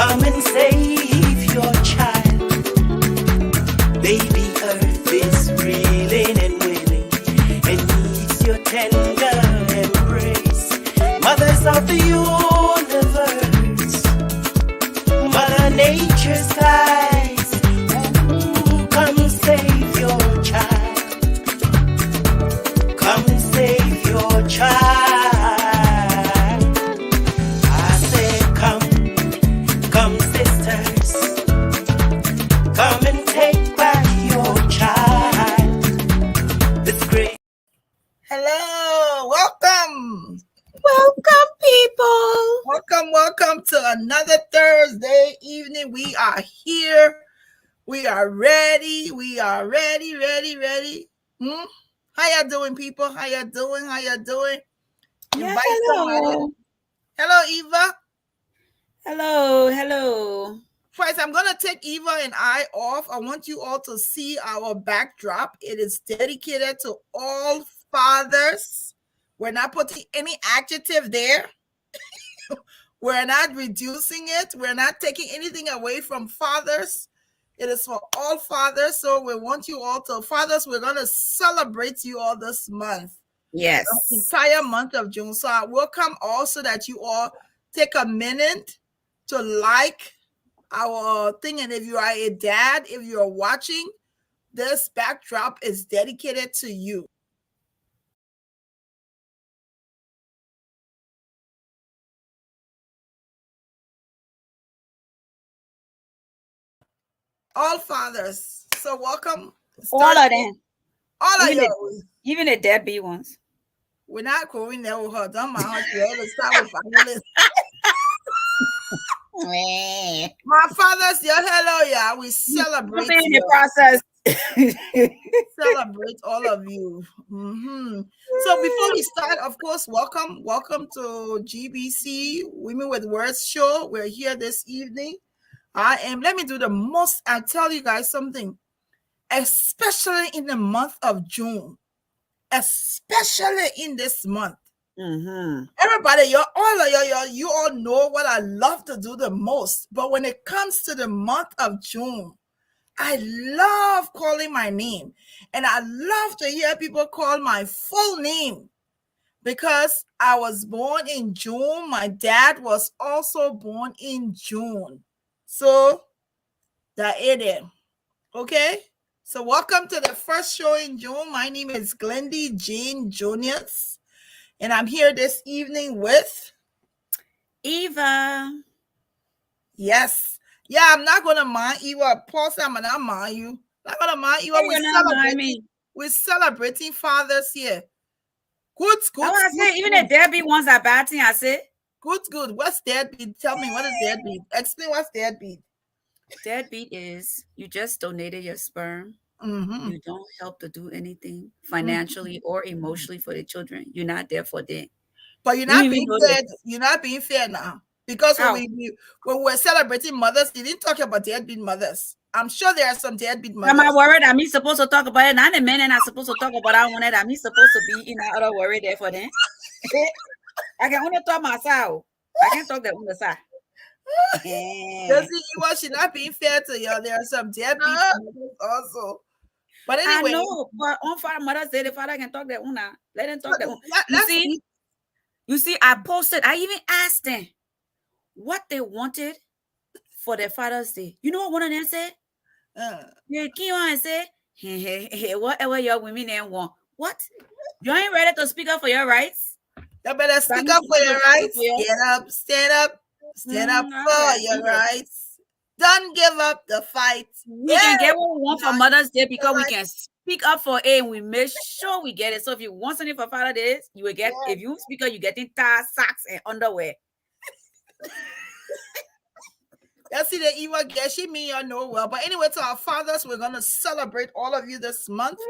Come and save your child. Baby Earth is reeling and willing and needs your tender embrace. Mothers of the universe, Mother Nature's skies. Ooh, come save your child. Come save your child. Come sisters, come and take back your child. It's great. Hello, welcome. Welcome, people. Welcome to another Thursday evening. We are here. We are ready. Ready. How y'all doing, people? How y'all doing? Yeah, hello. Hello, Eva. Hello. First, I'm going to take Eva and I off. I want you all to see our backdrop. It is dedicated to all fathers. We're not putting any adjective there. We're not reducing it. We're not taking anything away from fathers. It is for all fathers. So we want you all to, fathers, we're going to celebrate you all this month. Yes. The entire month of June. So I welcome also that you all take a minute to like our thing. And if you are a dad, if you're watching, this backdrop is dedicated to you. All fathers. So welcome. All of them. All even of you. Even the deadbeat ones. We're not going there with her. Don't mind her. She always start with families. My father's here. Hello, yeah. We celebrate in the process. Celebrate all of you. So before we start, of course, welcome to GeesBeeCee Women with Words show. We're here this evening. Let me do the most. I'll tell you guys something, especially in the month of June, especially in this month. Everybody, you all know what I love to do the most. But when it comes to the month of June, I love calling my name. And I love to hear people call my full name. Because I was born in June. My dad was also born in June. So, that it. Okay? So, welcome to the first show in June. My name is Glendy Jane Juniors. And I'm here this evening with Eva. Yes. Yeah, I'm not going to mind Eva. Paul said I'm not mind you. Not going to mind Eva. We're celebrating fathers here. Good. I want to say, even the deadbeat ones are bad thing, I said. Good. What's deadbeat? Tell me, what is deadbeat? Explain what's deadbeat. Deadbeat is you just donated your sperm. You don't help to do anything financially or emotionally for the children. You're not there for them. But you're not being fair. You're not being fair now. Because when we're celebrating mothers, you didn't talk about deadbeat mothers. I'm sure there are some deadbeat mothers. Am I worried that me supposed to talk about it? Not the men and I'm supposed to talk about it. That me supposed to be in that other worry there for them. I can only talk myself. I can't talk the other side. You see, she's not being fair to you. There are some deadbeat mothers also. But anyway, I know, but on Father Mother's Day, the father can talk their own now. Let them talk their own. You see, I posted, I even asked them what they wanted for their Father's Day. You know what one of them said? They came on and said, hey, whatever your women then want. What? You ain't ready to speak up for your rights? You better speak up for your rights. Stand up for your rights. Don't give up the fight. We can get what we want for Mother's Day because we can speak up for it and we make sure we get it. So if you want something for Father's Day, you will get, if you speak up, you get in ties, socks, and underwear. You see the Eva get she mean you know well. But anyway, to our fathers, we're gonna celebrate all of you this month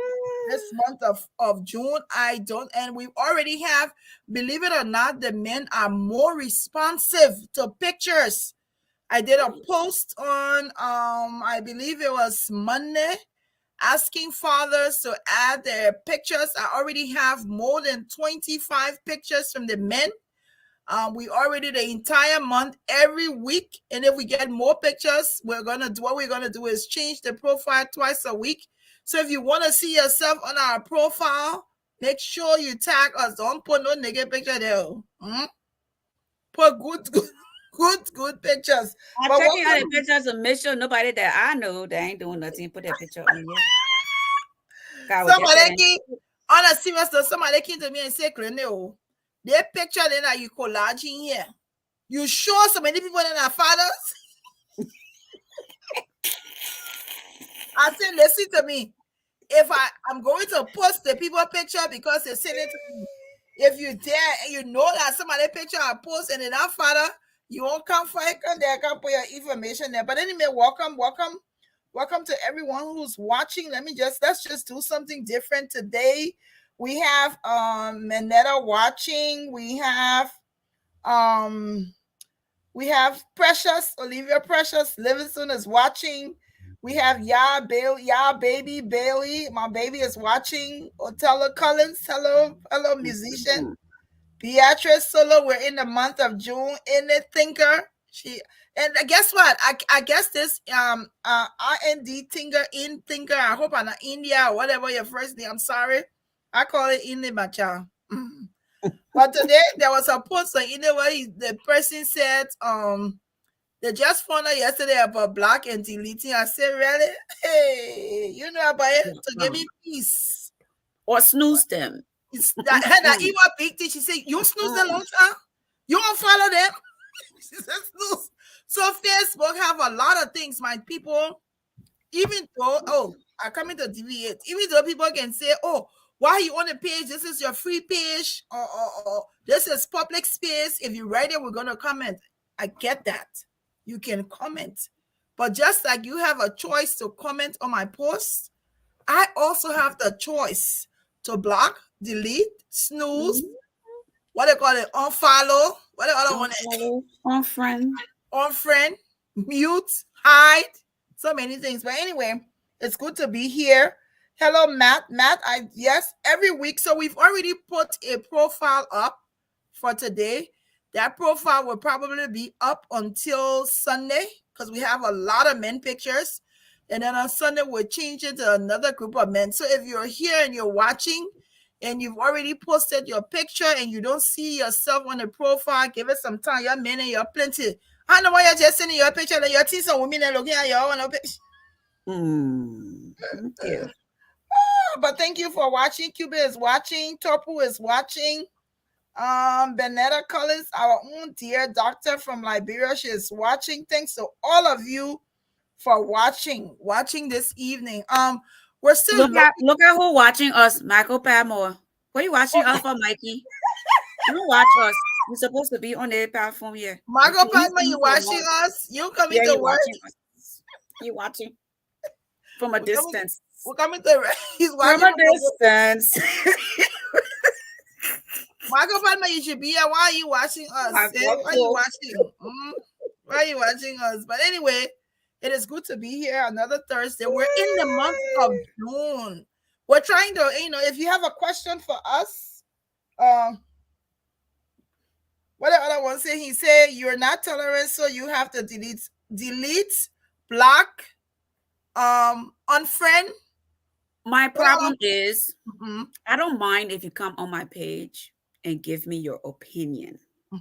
of June. And we already have, believe it or not, the men are more responsive to pictures. I did a post on I believe it was Monday, asking fathers to add their pictures. I already have more than 25 pictures from the men. We already the entire month every week, and if we get more pictures, what we're gonna do is change the profile twice a week. So if you want to see yourself on our profile, make sure you tag us. Don't put no naked picture there. Put good pictures. I'm But checking out the pictures to make sure nobody that I know that ain't doing nothing put their picture on here. Somebody came, on a serious note, somebody came to me and said, "Cleo, their picture then are you collaging here? You sure so many people in our fathers?" I said, "Listen to me. If I'm going to post the people picture because they send it to me. If you dare and you know that somebody picture I post and in our father, you won't come for it, come there, come put your information there. But anyway, welcome to everyone who's watching. Let's just do something different today. We have Manetta watching. We have Precious, Olivia Precious, Livingston is watching. We have Baby Bailey. My baby is watching. Othello Collins, hello, musician. Beatrice Solo, we're in the month of June. In the Thinker. And guess what? I guess this RND Thinker. I hope I'm not India or whatever your first name. I'm sorry. I call it Indy Macha. But today there was a post on where the person said they just found out yesterday about block and deleting. I said, really? Hey, you know about it to give me peace. Or snooze them. It's that Ewa big thing. She said, you snooze them long time? You won't follow them? She said snooze. So Facebook have a lot of things, my people. Even though, I come into deviate. Even though people can say, oh, why are you on the page? This is your free page, or this is public space. If you write it, we're gonna comment. I get that. You can comment. But just like you have a choice to comment on my post, I also have the choice to block, delete, snooze, what they call it, unfollow, what the other one is? Unfriend, mute, hide, so many things. But anyway, it's good to be here. Hello, Matt. Yes, every week. So we've already put a profile up for today. That profile will probably be up until Sunday because we have a lot of men pictures. And then on Sunday, we'll change it to another group of men. So if you're here and you're watching and you've already posted your picture and you don't see yourself on the profile, give it some time. You're men and you're plenty. I know why you're just sending your picture that you're seeing some women and looking at your own picture. Thank you. But thank you for watching. Cuba is watching. Topu is watching. Benetta Collins, our own dear doctor from Liberia, she is watching. Thanks to all of you for watching this evening. We're still look at who watching us. Michael Padmore. What are you watching us for, Mikey? You don't watch us. You're supposed to be on the platform here. Michael Padmore, you watching us? You coming to work? You watching from a distance. We're coming to he's watching from a distance. Michael Padmore, you should be here. Why are you watching us? Why are you watching? Why are you watching us? But anyway, it is good to be here another Thursday. We're in the month of June. We're trying to, if you have a question for us, what the other one say? He said you're not tolerant, so you have to delete, block, unfriend. My problem is I don't mind if you come on my page and give me your opinion.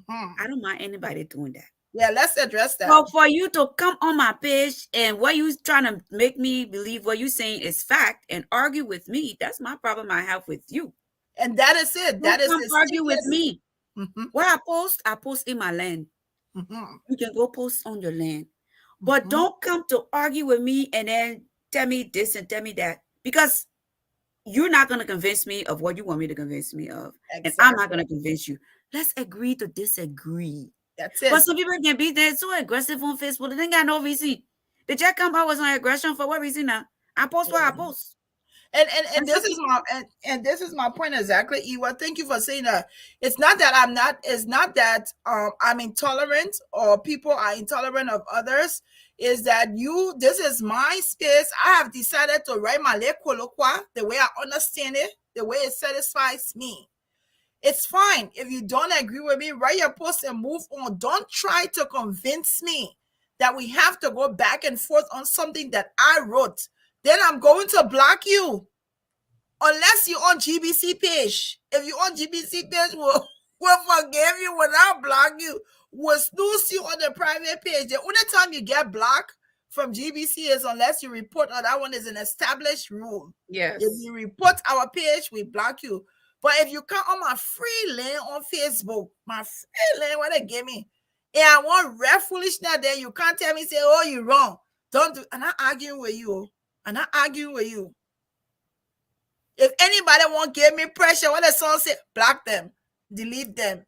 I don't mind anybody doing that. Yeah, let's address that. So for you to come on my page and what you trying to make me believe what you're saying is fact and argue with me, that's my problem I have with you. And that is it. That is argue with me. What I post in my land. You can go post on your land. But don't come to argue with me and then tell me this and tell me that. Because you're not going to convince me of what you want me to convince me of. Exactly. And I'm not going to convince you. Let's agree to disagree. That's it. But some people can be there so aggressive on Facebook. They ain't got no reason. The Jack come out was on aggression for what reason now? I post what I post. And this is my point exactly, Ewa. Thank you for saying that. It's not that I'm intolerant or people are intolerant of others. Is that this is my space. I have decided to write my le colloqua the way I understand it, the way it satisfies me. It's fine. If you don't agree with me, write your post and move on. Don't try to convince me that we have to go back and forth on something that I wrote. Then I'm going to block you. Unless you're on GeesBeeCee page. If you're on GeesBeeCee page, we'll forgive you, will not block you. We'll snooze you on the private page. The only time you get blocked from GeesBeeCee is unless you report, or that one is an established rule. Yes. If you report our page, we block you. But if you come on my free lane on Facebook, my free lane, what they give me, and I want red foolishness, then you can't tell me, say, oh, you're wrong. Don't do. I'm not arguing with you. I'm not arguing with you. If anybody want to give me pressure, what the song say, block them, delete them.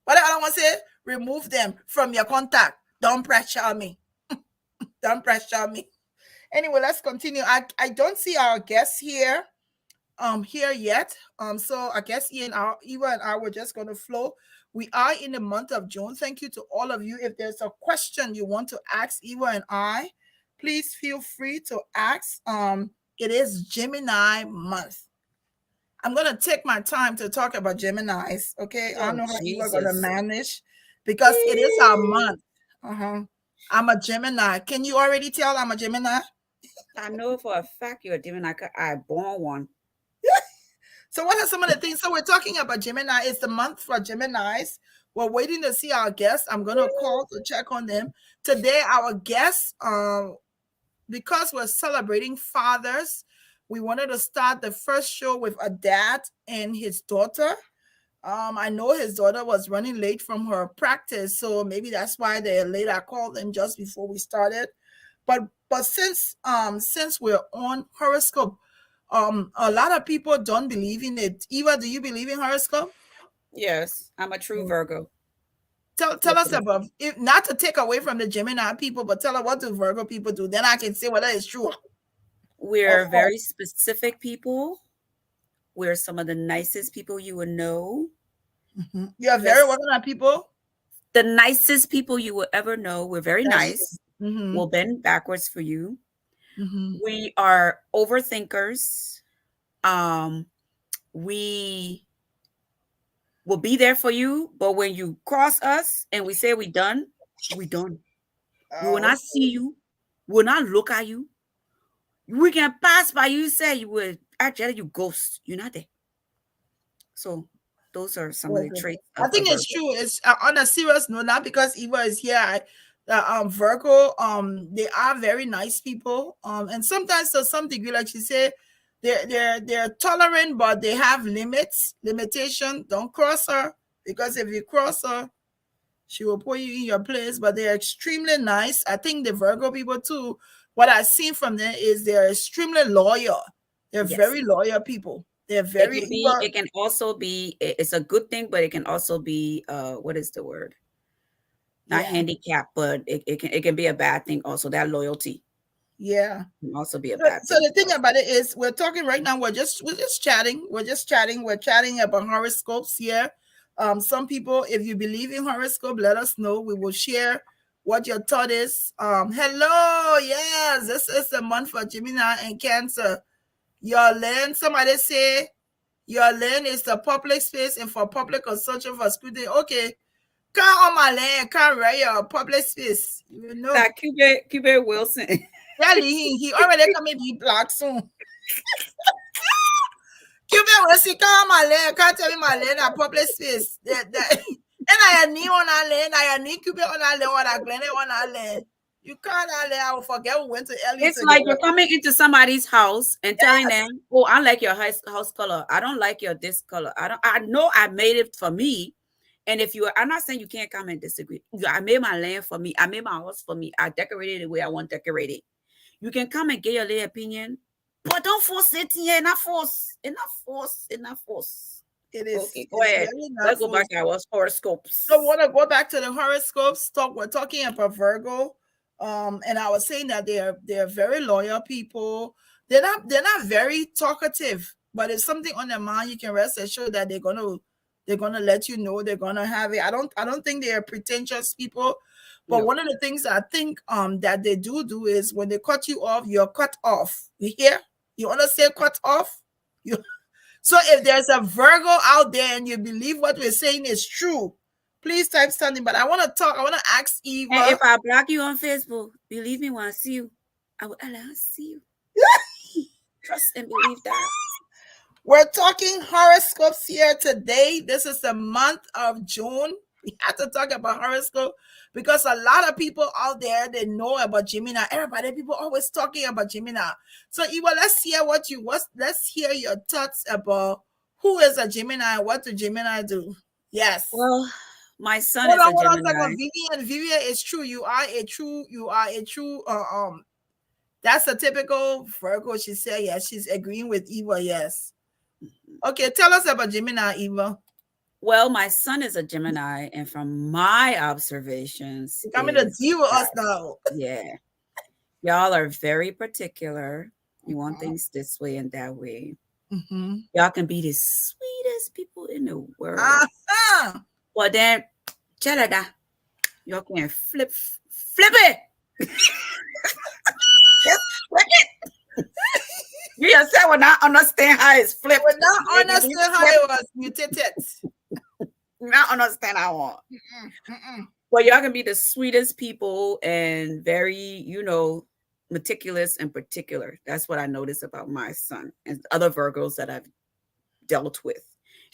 What the other one say, remove them from your contact. Don't pressure me. Don't pressure me. Anyway, let's continue. I don't see our guests here yet. So I guess Eva and I were just going to flow. We are in the month of June. Thank you to all of you. If there's a question you want to ask Eva and I, please feel free to ask. It is Gemini month. I'm going to take my time to talk about Geminis, okay? I don't know how Eva's going to manage because it is our month. I'm a Gemini. Can you already tell I'm a Gemini? I know for a fact you're a Gemini. I born one. So what are some of the things? So we're talking about Gemini. It's the month for Geminis. We're waiting to see our guests. I'm going to call to check on them. Today, our guests, because we're celebrating fathers, we wanted to start the first show with a dad and his daughter. I know his daughter was running late from her practice, so maybe that's why they're late. I called them just before we started. But since we're on horoscope, a lot of people don't believe in it. Eva, do you believe in horoscope? Yes, I'm a true Virgo. Tell us about, if not to take away from the Gemini people, but tell us, what do Virgo people do? Then I can say whether it's true. We're very specific people. We're some of the nicest people you would know. You're very what kind of people? The nicest people you will ever know. We're very nice. We'll bend backwards for you. We are overthinkers. We will be there for you, but when you cross us and we say we done, we done. We will not see you. We will not look at you. We can pass by you, say you would actually you ghost. You're not there. So those are some of the traits. I think it's true. It's on a serious note, not because Eva is here. Virgo, they are very nice people. And sometimes to some degree, like she said, they're tolerant, but they have limitation. Don't cross her, because if you cross her, she will put you in your place. But they're extremely nice. I think the Virgo people too, what I've seen from them is they're extremely loyal. They're very loyal people. They're very. It can also be. It's a good thing, but it can also be. What is the word? Not handicap, but it can be a bad thing. Also, that loyalty. Yeah, can also be a bad thing. So the thing about it is, we're talking right now. We're just chatting. We're chatting about horoscopes here. Some people, if you believe in horoscope, let us know. We will share what your thought is. Hello, yes, this is the month for Gemini and Cancer. Your land, somebody say your land is the public space and for public consumption for scrutiny. Okay, come on my land, come right your public space. You know, that Cube Wilson. Yeah, he already coming be black soon. Cube Wilson, come on my land, can't tell me my land at public space. And I need on our land, I need Cube on our land, or I Glenn on our land. You can't I will forget we went to LA. It's like you're coming into somebody's house and telling them, oh, I like your house color. I don't like your this color. I know I made it for me. And if I'm not saying you can't come and disagree. I made my land for me. I made my house for me. I decorated it the way I want decorated. You can come and get your little opinion, but don't force it here. Not force. It is. Okay, go ahead. Let's go back to our horoscopes. So I want to go back to the horoscopes. We're talking about Virgo. And I was saying that they're very loyal people. They're not very talkative, but if something on their mind, you can rest assured that they're gonna let you know. They're gonna have it. I don't think they are pretentious people. But one of the things I think that they do is when they cut you off, you're cut off. You hear? You understand? Cut off. So if there's a Virgo out there and you believe what we're saying is true, please type something. But I want to ask Eva. And if I block you on Facebook, believe me, when I see you, I will see you. Trust and believe that. We're talking horoscopes here today. This is the month of June. We have to talk about horoscope because a lot of people out there, they know about Gemini. People always talking about Gemini. So Eva, let's hear your thoughts about who is a Gemini, what do Gemini do? Yes. Well, my son is a Gemini. Vivian is true. You are a true, that's a typical Virgo. She said, yes, she's agreeing with Eva, yes. Okay, tell us about Gemini, Eva. Well, my son is a Gemini, and from my observations, you're coming to deal with us now. Yeah, y'all are very particular. You want things this way and that way. Y'all can be the sweetest people in the world. But then, y'all can flip it. Flip it. You yourself will not understand how it's flipped. Will not understand how it was mutated. Not understand how it was. But y'all can be the sweetest people and very, meticulous and particular. That's what I noticed about my son and other Virgos that I've dealt with.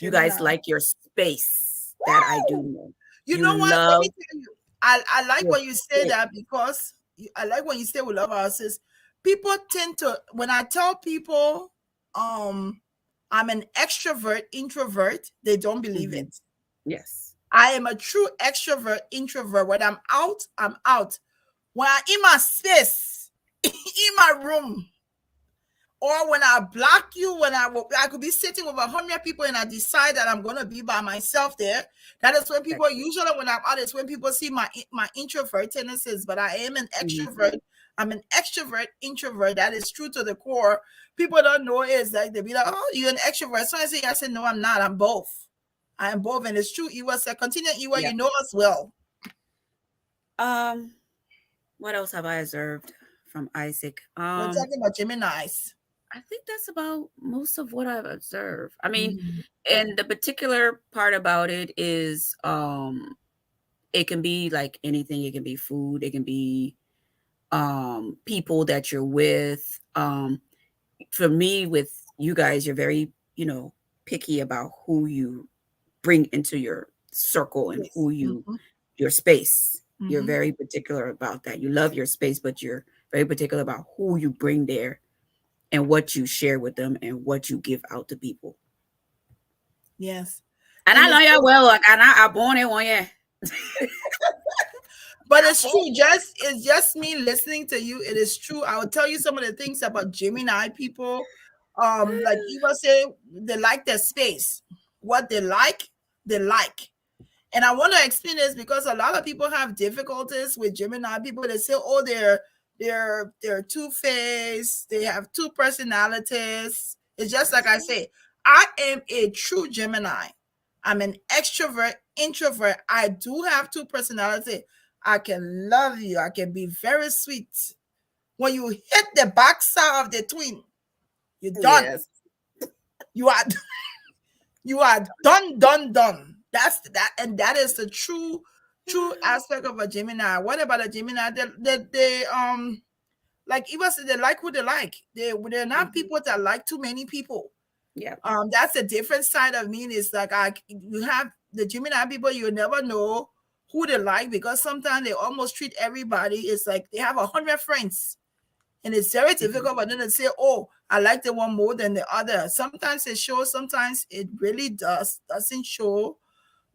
You guys like your space. That I do know. You know what? Let me tell you. I like when you say that because I like when you say we love ourselves. People tend to, when I tell people I'm an extrovert, introvert, they don't believe it. Yes. I am a true extrovert, introvert. When I'm out, I'm out. When I'm in my space, in my room, or when I block you, when I could be sitting with 100 people and I decide that I'm going to be by myself there. That is when people, usually when I'm out, it's when people see my introvert tendencies, but I am an extrovert. I'm an extrovert, introvert. That is true to the core. People don't know is like, they be like, oh, you're an extrovert. So I said, no, I'm not. I'm both. I am both. And it's true. Ewa said, continue, Ewa, you know us well. What else have I observed from Isaac? We're talking about Geminis. I think that's about most of what I've observed. I mean, and the particular part about it is it can be like anything. It can be food. It can be people that you're with. For me, with you guys, you're very, picky about who you bring into your circle and who you, your space. You're very particular about that. You love your space, but you're very particular about who you bring there and what you share with them and what you give out to people. Yes. And I know you well, and I born it one year. But it's true. It's just me listening to you. It is true. I will tell you some of the things about Gemini people. Like Eva said, they like their space. What they like, they like. And I want to explain this because a lot of people have difficulties with Gemini people. They say, oh, they're two-faced. They have two personalities. It's just like I say, I am a true Gemini. I'm an extrovert, introvert. I do have two personalities. I can love you. I can be very sweet. When you hit the backside of the twin, you're done. Yes. You are done. That's that, and that is the true aspect of a Gemini. What about a Gemini? They like Eva said, they like who they like. They're not people that like too many people. Yeah. That's a different side of me. It's like you have the Gemini people, you never know who they like because sometimes they almost treat everybody. It's like they have 100 friends. And it's very difficult for them to say, oh, I like the one more than the other. Sometimes it shows, sometimes it really doesn't show.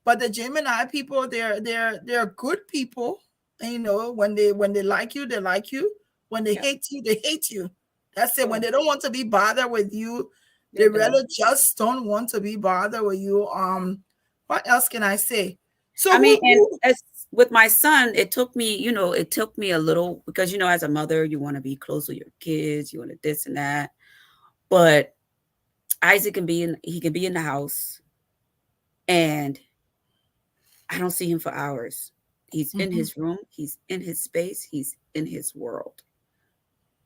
But the Gemini people, they're good people. And, when they like you, they like you. When they hate you, they hate you. That's it. When they don't want to be bothered with you, they really just don't want to be bothered with you. What else can I say? So I mean, and with my son, it took me a little because, as a mother, you want to be close with your kids, you want to this and that. But Isaac can be in the house and I don't see him for hours. He's in his room. He's in his space. He's in his world.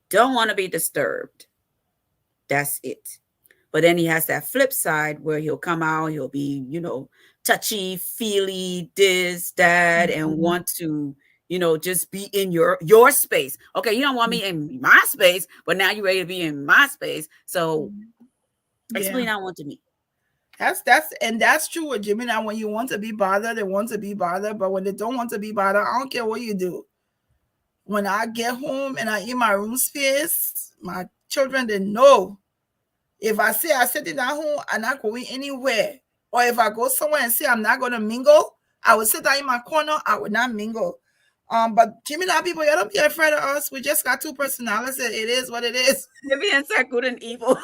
Don't want to be disturbed. That's it. But then he has that flip side where he'll come out, he'll be, touchy, feely, this, that, and want to, just be in your space. Okay, you don't want me in my space, but now you're ready to be in my space. So explain that one to me. That's true with Gemini. When you want to be bothered, they want to be bothered. But when they don't want to be bothered, I don't care what you do. When I get home and I in my room space, my children, they know. If I say I sit in at home, I'm not going anywhere. Or if I go somewhere and say I'm not going to mingle, I will sit down in my corner. I will not mingle. But Gemini people, you don't be afraid of us. We just got two personalities. It is what it is. Maybe inside good and evil.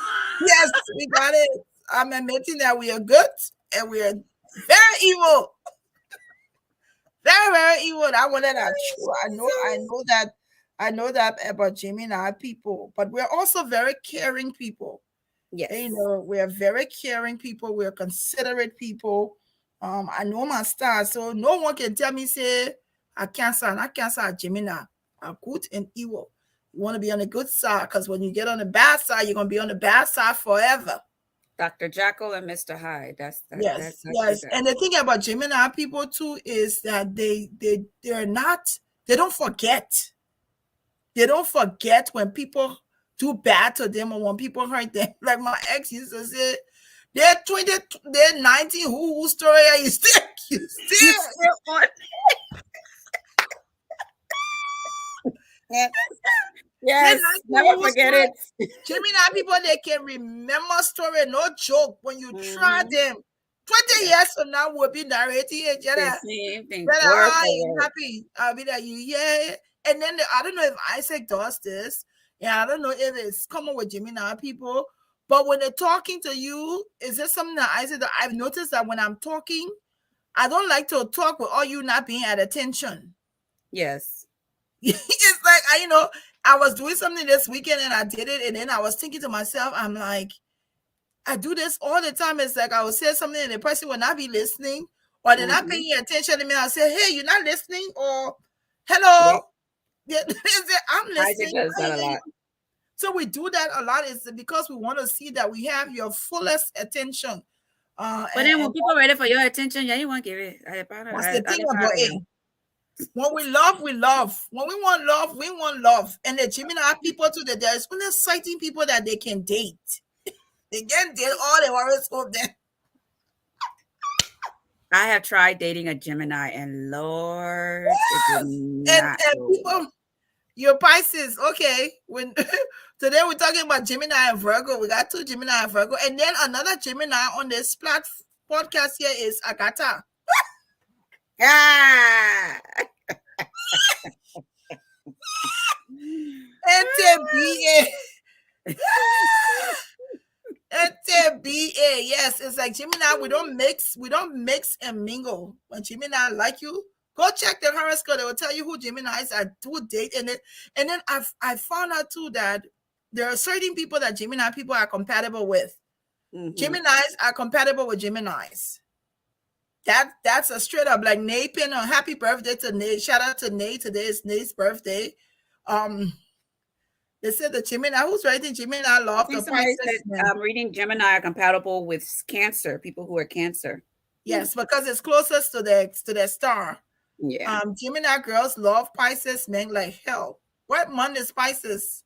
Yes, we got it. I'm admitting that we are good and we are very evil. Very, very evil. That one that true. I know that about Gemini people, but we're also very caring people. Yes. We are very caring people. We are considerate people. I know my star, so no one can tell me say I Cancer and I Cancer Gemini are good and evil. You want to be on the good side because when you get on the bad side, you're gonna be on the bad side forever. Dr. Jekyll and Mr. Hyde. Yes. And the thing about Gemini people too is that they don't forget. They don't forget when people do bad to them or when people hurt them. Like my ex used to say, they're 20, they're 19, who story are you still? You still on. Yes, never forget it. Gemini people, they can remember story, no joke. When you try them, 20 years from now, we'll be narrating it. The same thing. Happy. I'll be like, yeah. And then I don't know if Isaac does this. Yeah, I don't know if it's common with Gemini people. But when they're talking to you, is there something that Isaac that I've noticed that when I'm talking, I don't like to talk with all you not being at attention. Yes. It's like I was doing something this weekend and I did it, and then I was thinking to myself, I'm like, I do this all the time. It's like I will say something and the person will not be listening, or they're not paying attention to me. I'll say, hey, you're not listening, or hello. Yep. I'm listening. Isaac does that a lot. So we do that a lot. Is because we want to see that we have your fullest attention. But then when people are ready for your attention, yeah, you won't give it. That's the thing about it. When we love, we love. When we want love, we want love. And the Gemini people too, that there's only certain people that they can date. They can date all the horoscope then. I have tried dating a Gemini, and Lord, and people, your Pisces, okay. When today we're talking about Gemini and Virgo. We got two Gemini and Virgo, and then another Gemini on this podcast here is Agatha. Yes, it's like Gemini. We don't mix and mingle. When Gemini like you, go check the horoscope. They will tell you who Geminis are to date, and then I found out too that there are certain people that Gemini people are compatible with. Geminis are compatible with Geminis. That's a straight up like Nate pin on happy birthday to Nate. Shout out to Nate. Today is Nate's birthday. They said the Gemini, who's writing Gemini love the Pisces. I'm reading Gemini are compatible with Cancer, people who are Cancer. Yes, because it's closest to their star. Yeah. Gemini girls love Pisces men like hell. What month is Pisces?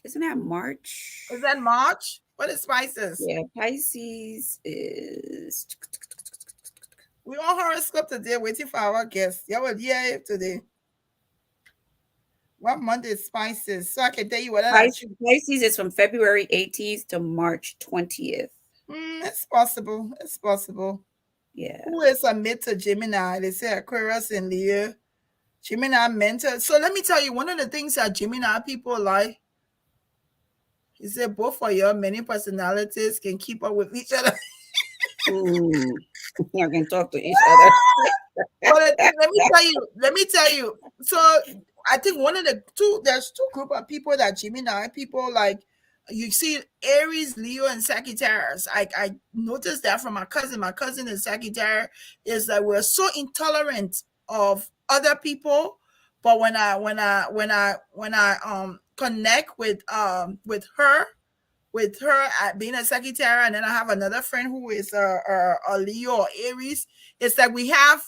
Isn't that March? Is that March? What is Pisces? Yeah, Pisces is. We on horoscope today, waiting for our guests. Yeah, well, yeah, today. What month is Pisces? So I can tell you what Pisces is from February 18th to March 20th. It's possible. It's possible. Yeah. Who is a mid to Gemini? They say Aquarius and Leo. Gemini mentor. So let me tell you, one of the things that Gemini people like, he said both of your many personalities can keep up with each other. You can talk to each other. But let me tell you. So I think there's two group of people that Gemini people like. You see Aries, Leo, and Sagittarius. I noticed that from my cousin. My cousin is Sagittarius. Is that we're so intolerant of other people, but when I connect with her, with her being a Sagittarius, and then I have another friend who is a Leo or Aries. It's like we have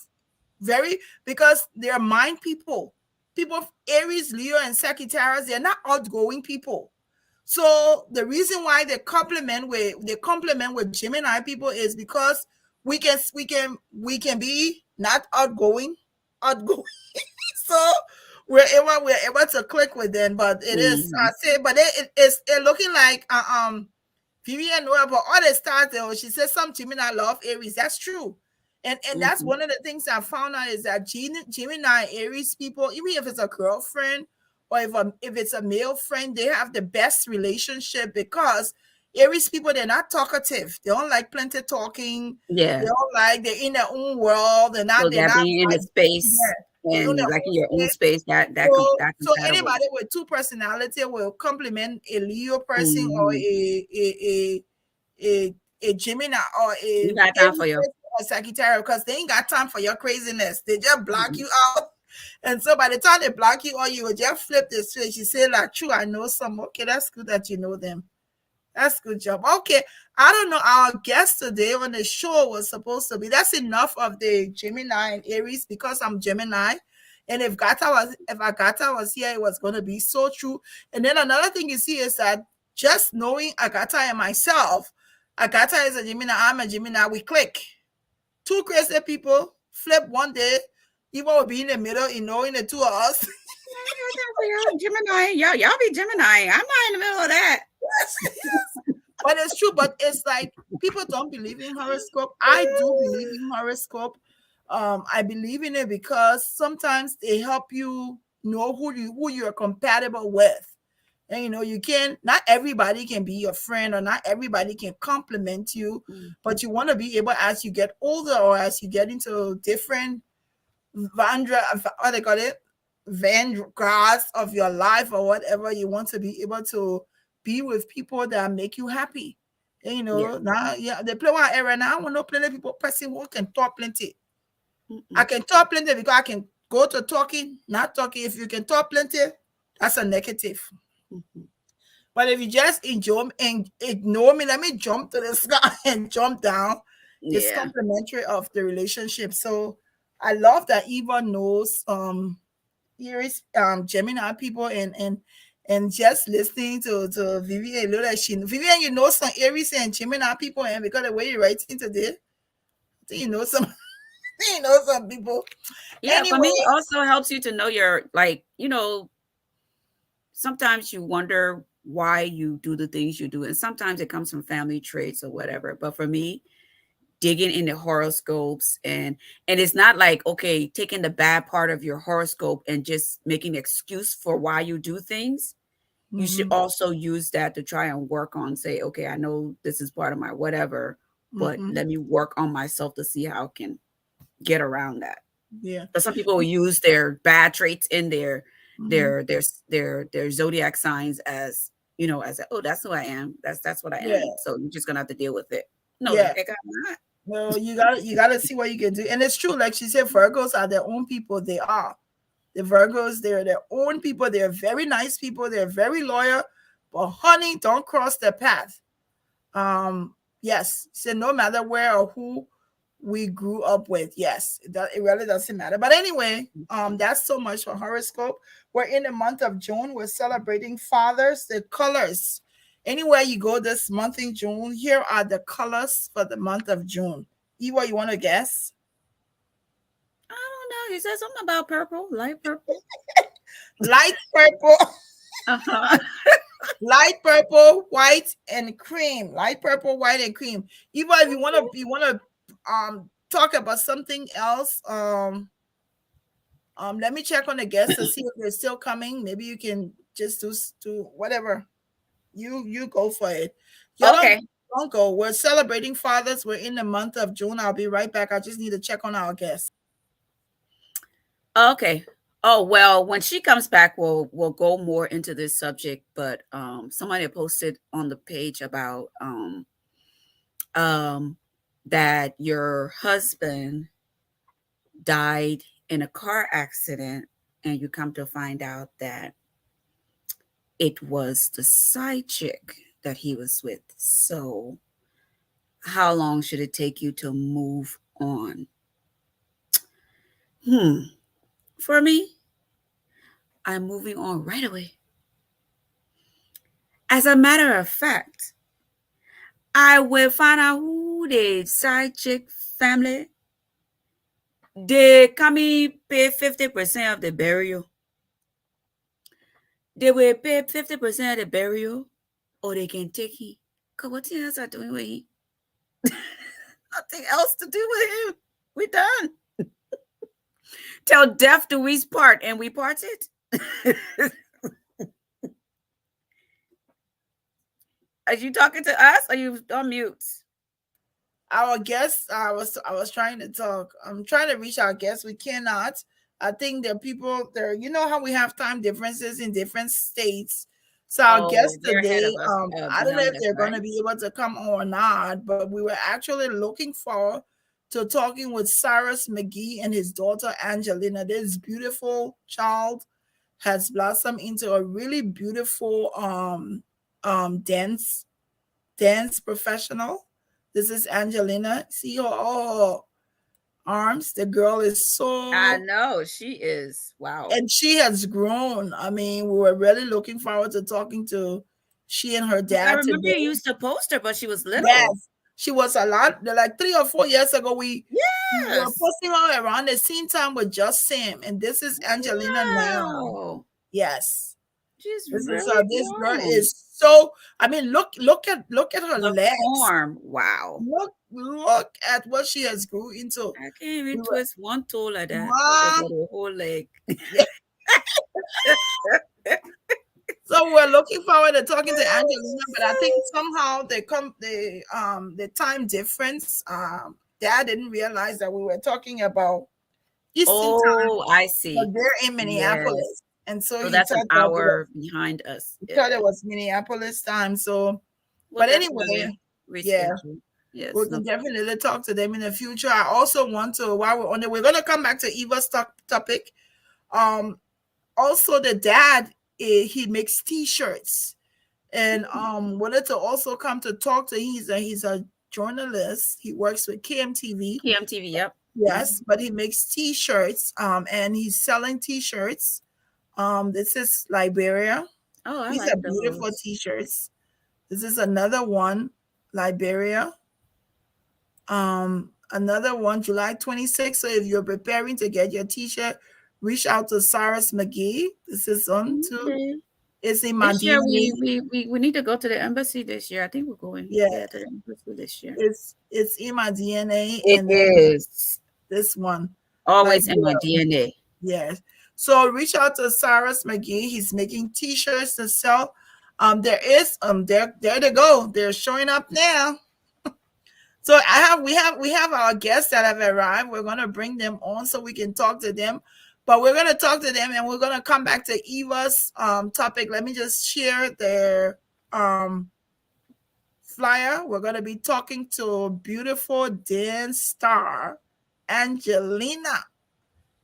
because they're mind people. People Aries, Leo, and Sagittarius, they're not outgoing people. So the reason why they complement with Gemini people is because we can be not outgoing. So we're able to click with them, but it is I say, but it's looking like Vivian know about all the stars there. She says some Gemini love Aries. That's true. And that's one of the things I found out is that Gemini Aries people, even if it's a girlfriend or if it's a male friend, they have the best relationship because Aries people, they're not talkative. They don't like plenty talking. Yeah. They don't like, they're in their own world. They're So not that like, being in the space yeah, they're in and their like in own your own space. space, that So compatible. anybody with two personality will complement a Leo person or a Gemini or You a got time for Aries your person or Sagittarius because they ain't got time for your craziness. They just block you out. And so by the time they block you out, you will just flip the switch. You say like, true, I know some. Okay, that's good that you know them. That's good job. Okay. I don't know. Our guest today on the show was supposed to be. That's enough of the Gemini and Aries because I'm Gemini. And if Agatha was here, it was gonna be so true. And then another thing you see is that just knowing Agatha and myself, Agatha is a Gemini, I'm a Gemini, we click. Two crazy people flip one day, even will be in the middle in knowing the two of us. Gemini. Y'all be Gemini. I'm not in the middle of that. But it's true. But it's like people don't believe in horoscope. I do believe in horoscope. I believe in it because sometimes they help you know who you're compatible with. And you can not everybody can be your friend or not everybody can compliment you, but you want to be able as you get older or as you get into different what they call it, vanguards of your life or whatever, you want to be able to be with people that make you happy. And, now they play one era now. I want to plenty people person who can talk plenty. I can talk plenty because I can go to talking, not talking. If you can talk plenty, that's a negative. But if you just enjoy and ignore me, let me jump to the sky and jump down. It's complementary of the relationship. So I love that Eva knows Aries, Gemini people and just listening to Vivian, you know that Vivian, you know some Aries and Gemini people, and because the way you writing today, I think you know some you know some people. Yeah, Anyway, for me, it also helps you to know your sometimes you wonder why you do the things you do, and sometimes it comes from family traits or whatever. But for me, digging into horoscopes and it's not like, okay, taking the bad part of your horoscope and just making an excuse for why you do things. You should also use that to try and work on, say, okay, I know this is part of my whatever, but let me work on myself to see how I can get around that. Yeah. But some people will use their bad traits in their zodiac signs as, as oh, that's who I am. That's what I am. So you're just gonna have to deal with it. No, yeah. not. Well, you gotta see what you can do. And it's true, like she said, Virgos are their own people. They are. The Virgos, they're their own people. They're very nice people. They're very loyal. But honey, don't cross their path. Yes. So no matter where or who we grew up with, yes, it really doesn't matter. But anyway, that's so much for horoscope. We're in the month of June. We're celebrating fathers, the colors. Anywhere you go this month in June, here are the colors for the month of June. Eva, you want to guess? I don't know. You said something about purple, light purple. Light purple. Uh-huh. Light purple, white, and cream. Light purple, white, and cream. Eva, if you wanna talk about something else, let me check on the guests to see if they're still coming. Maybe you can just do whatever. You go for it. Okay. Don't go. We're celebrating fathers. We're in the month of June. I'll be right back. I just need to check on our guests. Okay. Oh, well, when she comes back, we'll go more into this subject. But somebody posted on the page about that your husband died in a car accident, and you come to find out that it was the side chick that he was with. So, how long should it take you to move on? For me, I'm moving on right away. As a matter of fact, I will find out who the side chick family. They come in pay 50% of the burial. They will pay 50% of the burial, or they can take him. Cause what else are doing with him? Nothing else to do with him. We done. Till death do we part, and we parted. Are you talking to us? Or are you on mute? Our guests, I was trying to talk. I'm trying to reach our guests. We cannot. I think there are people there. You know how we have time differences in different states. So our guests They're ahead today, of us. I don't know if Behind us, they're going right? to be able to come or not, but we were actually looking forward to talking with Cyrus McGee and his daughter Angelina. This beautiful child has blossomed into a really beautiful dance professional. This is Angelina. See her all her arms. The girl is I so, know she is. Wow. and she has grown. I mean, we were really looking forward to talking to she and her I dad remember you today. used to post her, but she was little. Yes, she was a lot. Like 3 or 4 years ago, we were Yes. posting her around the same time with Just Sam, and this is Angelina now. Wow. Yes, She's this really girl grown. is so. I mean, look at her The legs. form. Wow. Look at what she has grew into. I can't even We were, twist one toe like that. Forget Ma, about the whole leg. yeah. So we're looking forward to talking to Angelina, but I think somehow the time difference. Dad didn't realize that we were talking about Eastern time, Oh, I but see. they're in Yes. Minneapolis, and so So he that's an thought that hour behind us. Yeah. it was Minneapolis time. So, We'll but definitely anyway, yeah, reschedule. we Yes, no can problem. definitely talk to them in the future. I also want to, while we're on it, we're gonna come back to Eva's topic. Um, Also, the dad, he makes T-shirts, and wanted to also come to talk to. He's a journalist. He works with KMTV. KMTV, yep. Yes, but he makes T-shirts. And he's selling T-shirts. This is Liberia. Oh, I These like are beautiful those. T-shirts. This is another one, Liberia. Another one, July 26th. So if you're preparing to get your T-shirt, reach out to Cyrus McGee. This is on too. Okay. It's in my This year DNA. we need to go to the embassy this year. I think we're going. Yeah, Yeah, to the embassy this year. it's in my DNA, It and then is this one, always in my Liberia. DNA. Yes. So reach out to Cyrus McGee. He's making T-shirts to sell. There they go. They're showing up now. So we have our guests that have arrived. We're gonna bring them on so we can talk to them. But we're gonna talk to them and we're gonna come back to Eva's topic. Let me just share their flyer. We're gonna be talking to beautiful dance star Angelina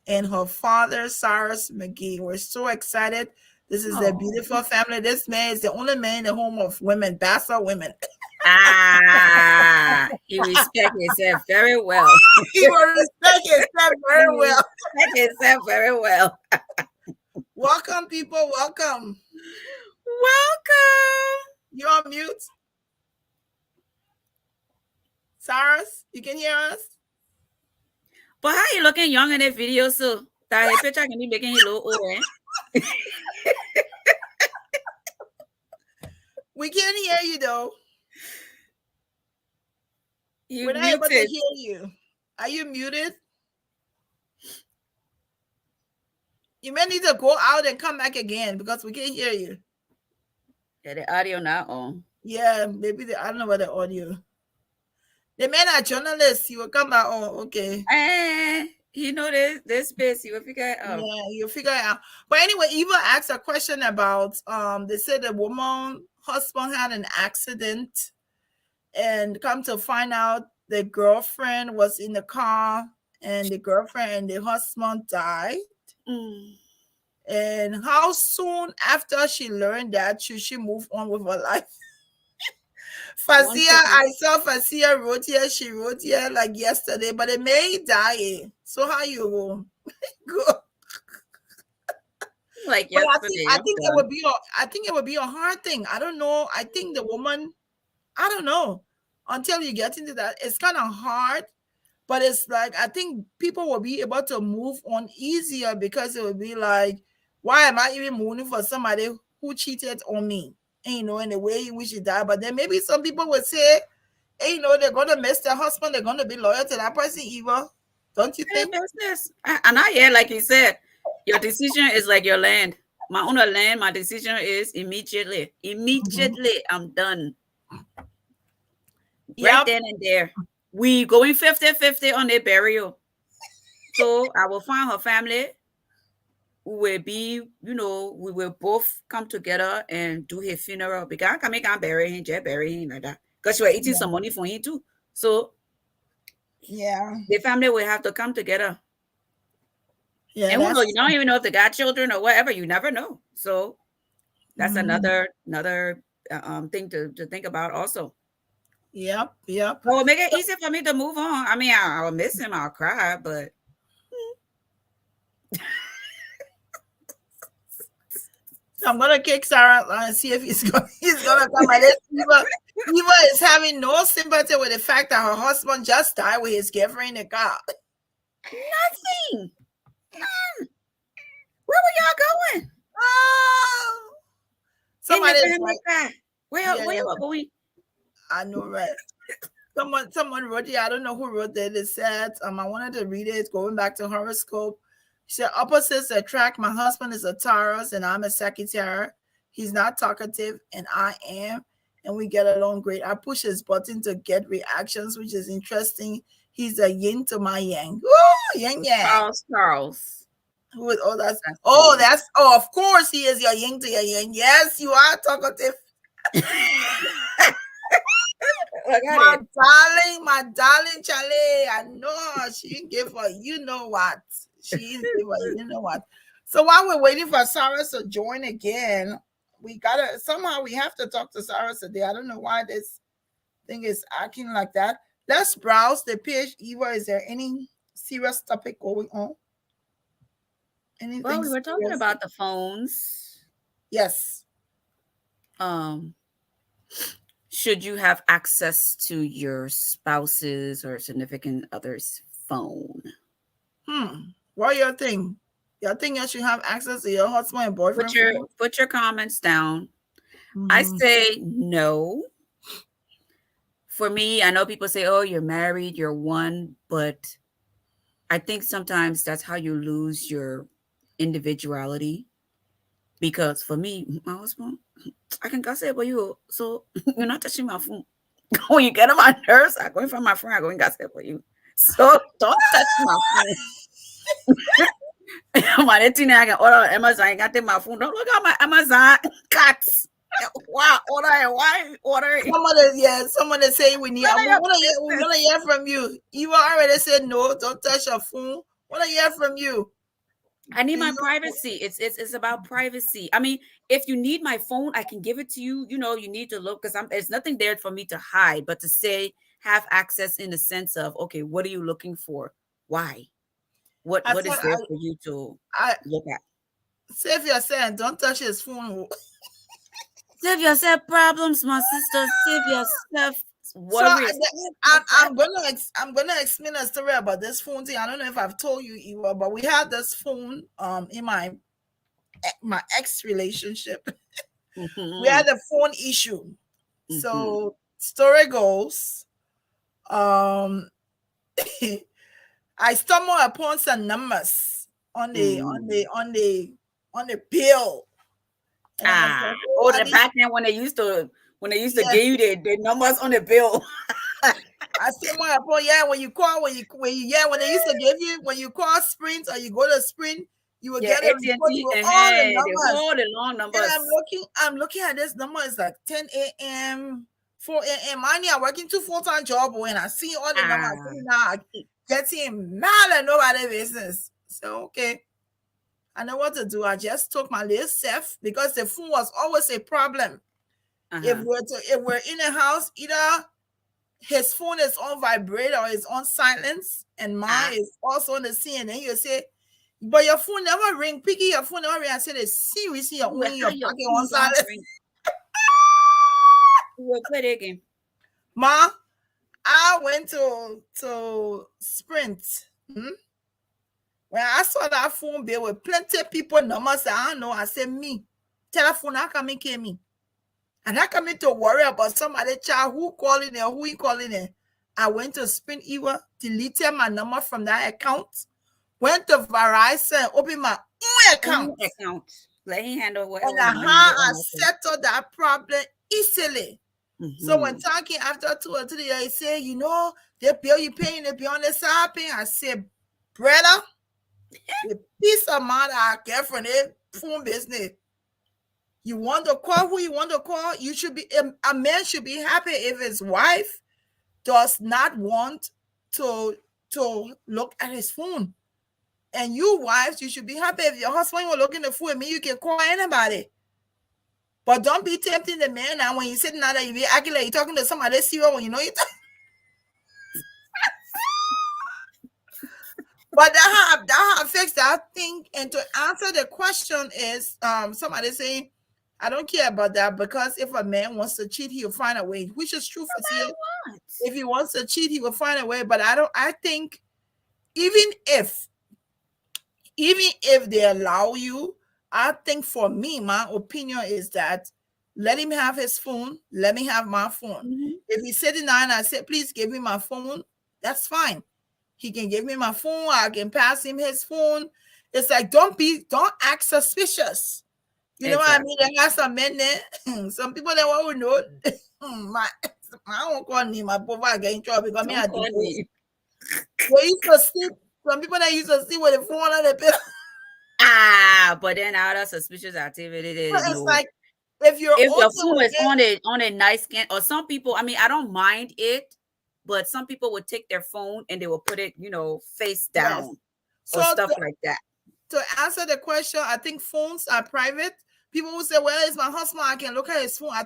and her father Cyrus McGee. We're so excited. This is a Oh. beautiful family. This man is the only man in the home of women, bastard women. He respects himself very well. He will respect himself very well. Respect himself very well. Welcome, people. Welcome. Welcome. You're on mute. Cyrus, you can hear us? But how you looking young in that video, so that his picture can be making you look old, eh? We can't hear you though. We're not able to hear you. Are you muted? You may need to go out and come back again because we can't hear you. Yeah, the audio not on. Yeah, maybe I don't know what the audio. The men are journalists. You will come back. Oh, okay. You know this space. You will figure it out. Yeah, you'll figure it out. But anyway, Eva asked a question about they said the woman husband had an accident, and come to find out the girlfriend was in the car, and the girlfriend and the husband died. And how soon after she learned that should she move on with her life? One Fasia, second. I saw Fasia wrote here. She wrote here like yesterday, but it may die. So how you go? Go. Like But yesterday. I I'm think it done. would be a hard thing. I don't know. I think the woman, I don't know. Until you get into that, it's kind of hard. But it's like I think people will be able to move on easier because it would be like, why am I even moving for somebody who cheated on me? And, in the way in which he died. But then maybe some people would say, hey, they're gonna miss their husband, they're gonna be loyal to that person, Eva. Don't you Hey, think? business. And I hear, like you said, your decision is like your land. My own land, my decision is immediately. Immediately, I'm done. Right Yep. then and there. We going 50-50 on their burial. So I will find her family. We will be, we will both come together and do his funeral. Because I can't bury him, just bury him like that. Because she was eating some money for him too. So Yeah. the family will have to come together. Yeah. And who knows, you don't even know if they got children or whatever. You never know. So that's another thing to think about also. Yep. Yep. So it'll make it easy for me to move on. I mean, I'll miss him, I'll cry, but I'm gonna kick Sarah and see if he's gonna come. And Eva is having no sympathy with the fact that her husband just died with his girlfriend in the car. nothing. None. Where were y'all going? Oh, somebody's like, Where you were going? I know, right? Someone wrote it. I don't know who wrote it. It said, I wanted to read it. Going back to horoscope. She said, opposites attract. My husband is a Taurus and I'm a Sagittarius. He's not talkative and I am. And we get along great. I push his button to get reactions, which is interesting. He's a yin to my yang. Ooh, yin yang. Charles. Who is, of course he is your yin to your yang. Yes, you are talkative. My darling Charlie, I know she didn't give her, you know what. She didn't give her, you know what. So while we're waiting for Cyrus to join again, we have to talk to Cyrus today. I don't know why this thing is acting like that. Let's browse the page. Eva, is there any serious topic going on? Anything? Well, we were talking about the phones. Yes. Should you have access to your spouse's or significant other's phone? What your thing? You think you should have access to your husband and boyfriend? Put your comments down. I say no. For me, I know people say, oh, you're married, you're one, but I think sometimes that's how you lose your individuality. Because for me, my husband, I can gossip about you, so you're not touching my phone. When you get on my nerves, I go in front of my friend, I go and gossip about you. So don't touch my phone. My thing I can order on Amazon, I got take my phone. Don't look at my Amazon cuts. Wow, order. Someone is saying we want to hear from you. You already said no, don't touch your phone. Want to hear from you. I need my privacy. It's about privacy. I mean, if you need my phone, I can give it to you. You need to look because there's nothing there for me to hide, but to say have access in the sense of, okay, what are you looking for? Why? What is there for you to look at? Save yourself. Don't touch his phone. Save yourself problems, my sister. Save yourself worries. So I'm gonna explain a story about this phone thing. I don't know if I've told you, Eva, but we had this phone in my ex relationship. We had a phone issue. So story goes, I stumbled upon some numbers on the bill. The back then when they used to give you the numbers on the bill. I stumbled upon when they used to give you when you call Sprint or you go to Sprint, you will get a report with all the numbers. All the long numbers. And I'm looking at this number. It's like 10 a.m., 4 a.m. I need working 2 full-time job and I see all the numbers. Now I getting mad at nobody business. So okay. I know what to do. I just took my little self because the phone was always a problem. If we're in a house, either his phone is on vibrate or is on silence, and mine is also on the scene. And then he'll say, "But your phone never ring. Picky, your phone never ring." I said, "It's seriously your phone in your pocket on silence." We'll play the game. Ma, I went to Sprint. When I saw that phone bill with plenty of people numbers, I don't know. I said, "Me, telephone, how come it came in?" And I come in to worry about somebody child who calling it, who he calling it. I went to Sprint Ewa, deleted my number from that account, went to Verizon, opened my own account. Let him handle what. And I settled that problem easily. So when talking after 2 or 3 years, he say, "You know, the bill you paying, the bill on the side paying." I said, "Brother, the peace of mind I get from it phone business. You want to call who you want to call. You should be a man should be happy if his wife does not want to look at his phone. And you wives, you should be happy if your husband will look in the phone. And me, you can call anybody. But don't be tempting the man now when you're sitting out there, you be acting like you're talking to somebody serious when you know you." But that affects that thing. And to answer the question is, somebody saying, "I don't care about that, because if a man wants to cheat, he'll find a way," which is true for you. If he wants to cheat, he will find a way. But I think even if they allow you, I think for me, my opinion is that let him have his phone. Let me have my phone. If he's sitting down and I say, "Please give me my phone," that's fine. He can give me my phone. I can pass him his phone. It's like, don't act suspicious. You know what I mean? There are some men there. Some people that won't know. I won't call me. My brother I get in trouble because me I do. They used to sleep. Some people that used to sleep with the phone on the pillow. But then other suspicious activity. It's like if your phone is on a nice scan, or some people. I mean, I don't mind it, but some people would take their phone and they will put it, face down, or stuff like that. To answer the question, I think phones are private. People will say, "Well, it's my husband. I can look at his phone." I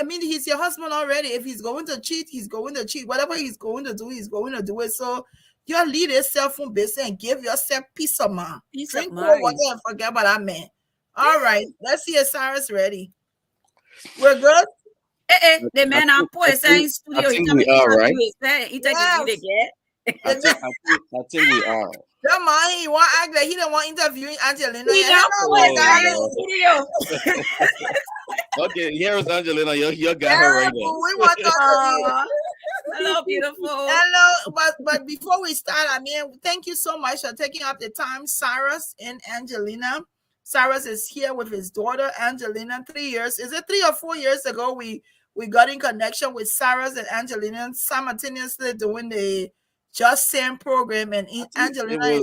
mean, he's your husband already. If he's going to cheat, he's going to cheat. Whatever he's going to do, he's going to do it. So you lead a cell phone business and give yourself peace of mind. Drink cold water and forget about that man. All right, let's see if Cyrus ready. We're good. The man I'm poor saying studio. I think we are, right? He take it again. I think we are. Don't mind, he want to act like he don't want interviewing Angelina. Okay, here is Angelina. You got her right there. We want to talk to you. Hello, beautiful. Hello, but before we start, I mean, thank you so much for taking up the time, Cyrus and Angelina. Cyrus is here with his daughter, Angelina. 3 years. Is it 3 or 4 years ago we got in connection with Cyrus and Angelina simultaneously doing the Just Saying program, and Angelina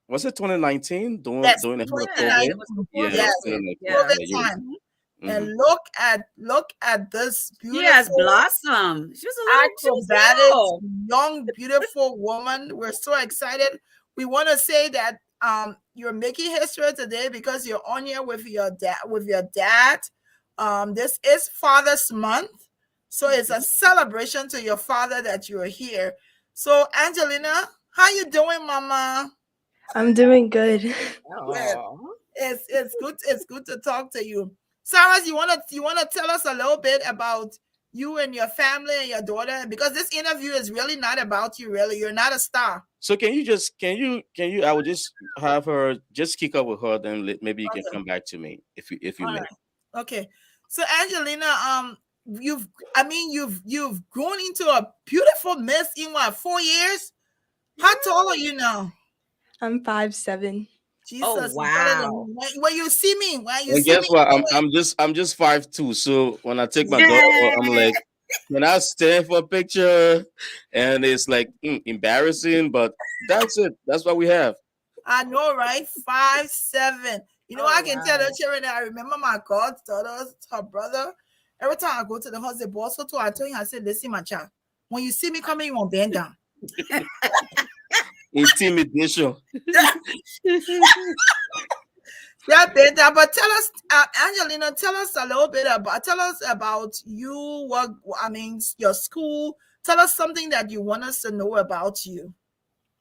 was it 2019 doing yes, the 2019. Time. And look at this beautiful, she has blossomed. She's a acrobatic, young, beautiful woman. We're so excited. We want to say that you're making history today because you're on here with your dad. This is Father's Month, so it's a celebration to your father that you're here. So, Angelina, how you doing, Mama? I'm doing good. It's good. It's good to talk to you. Cyrus, you wanna tell us a little bit about you and your family and your daughter, because this interview is really not about you. Really, you're not a star. So can you? I would just have her just kick up with her, then maybe you can come back to me if you may. Right. Okay. So, Angelina, you've grown into a beautiful miss in what, 4 years? How tall are you now? I'm 5'7". Jesus, wow! When you see me, guess what? I'm just 5'2". So when I take my daughter, I'm like, can I stand for a picture? And it's like embarrassing, but that's it. That's what we have. I know, right? 5'7". You know, I can tell the children that I remember my goddaughter, her brother. Every time I go to the house, they boss her too. I told him, I said, "Listen, my child, when you see me coming, you won't bend down." Intimidation. Yeah, Peter, but tell us, Angelina, tell us a little bit about, tell us about you, what, I mean, your school. Tell us something that you want us to know about you.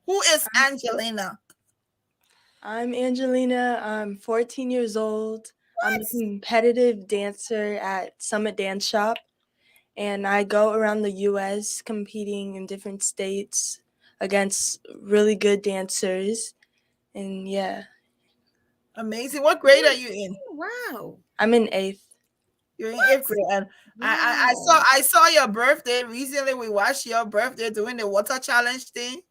Who is Angelina? I'm Angelina. I'm 14 years old. I'm a competitive dancer at Summit Dance Shop, and I go around the U.S. competing in different states against really good dancers. And yeah, Amazing. What grade are you in? Wow. I'm in 8th. You're in eighth grade. And Wow. I saw your birthday recently. We watched your birthday doing the water challenge thing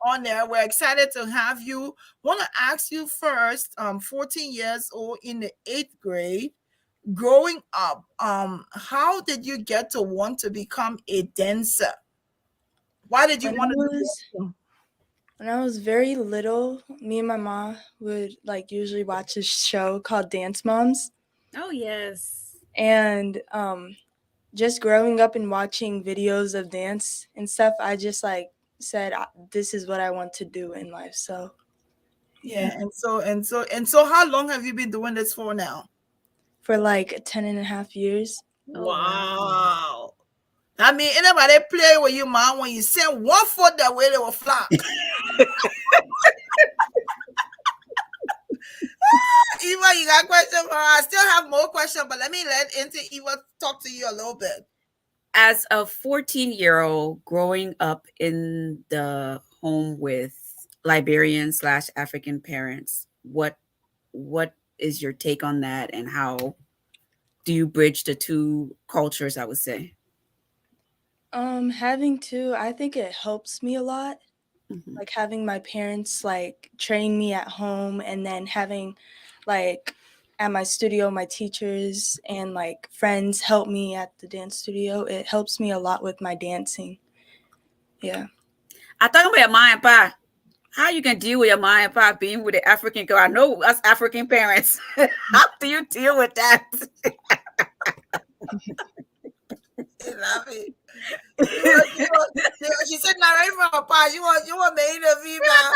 on there. We're excited to have you. Want to ask you first, 14 years old in the eighth grade, growing up, how did you get to want to become a dancer? Why did you When I want to do was dancing? when I was very little, me and my mom would like usually watch a show called Dance Moms, Oh yes. and just growing up and watching videos of dance and stuff, I just like said this is what I want to do in life. So Yeah, and so how long have you been doing this for now? for like 10 and a half years. Oh wow. Wow. I mean, anybody play with you, man, when you send one foot that way, they will flop. Eva, you got a question for her? I still have more questions, but let me let into Eva talk to you a little bit. As a 14-year-old growing up in the home with Liberian / African parents, what is your take on that, and how do you bridge the two cultures, I would say? Having to, I think it helps me a lot. Mhm. Like having my parents like train me at home, and then having like at my studio, my teachers and like friends help me at the dance studio. It helps me a lot with my dancing. Yeah. I talk about your mom and pa. How you can deal with your mom and pa being with the African girl? I know us African parents. How do you deal with that? You love it. She said, "Not right from a part. You want me to be back."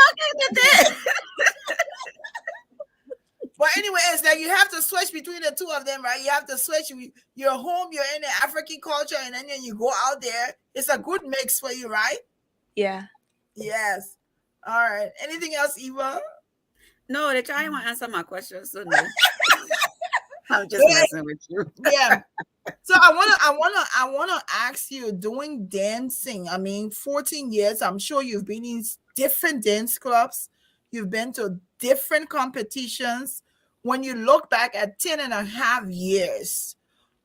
But anyway, it's that you have to switch between the two of them, right? You have to switch. You're home, you're in the African culture, and then you go out there. It's a good mix for you, right? Yeah. Yes. All right. Anything else, Eva? No, they try to answer my question, so no. I'm just messing with you. Yeah. So I wanna ask you, doing dancing. I mean, 14 years. I'm sure you've been in different dance clubs. You've been to different competitions. When you look back at 10 and a half years,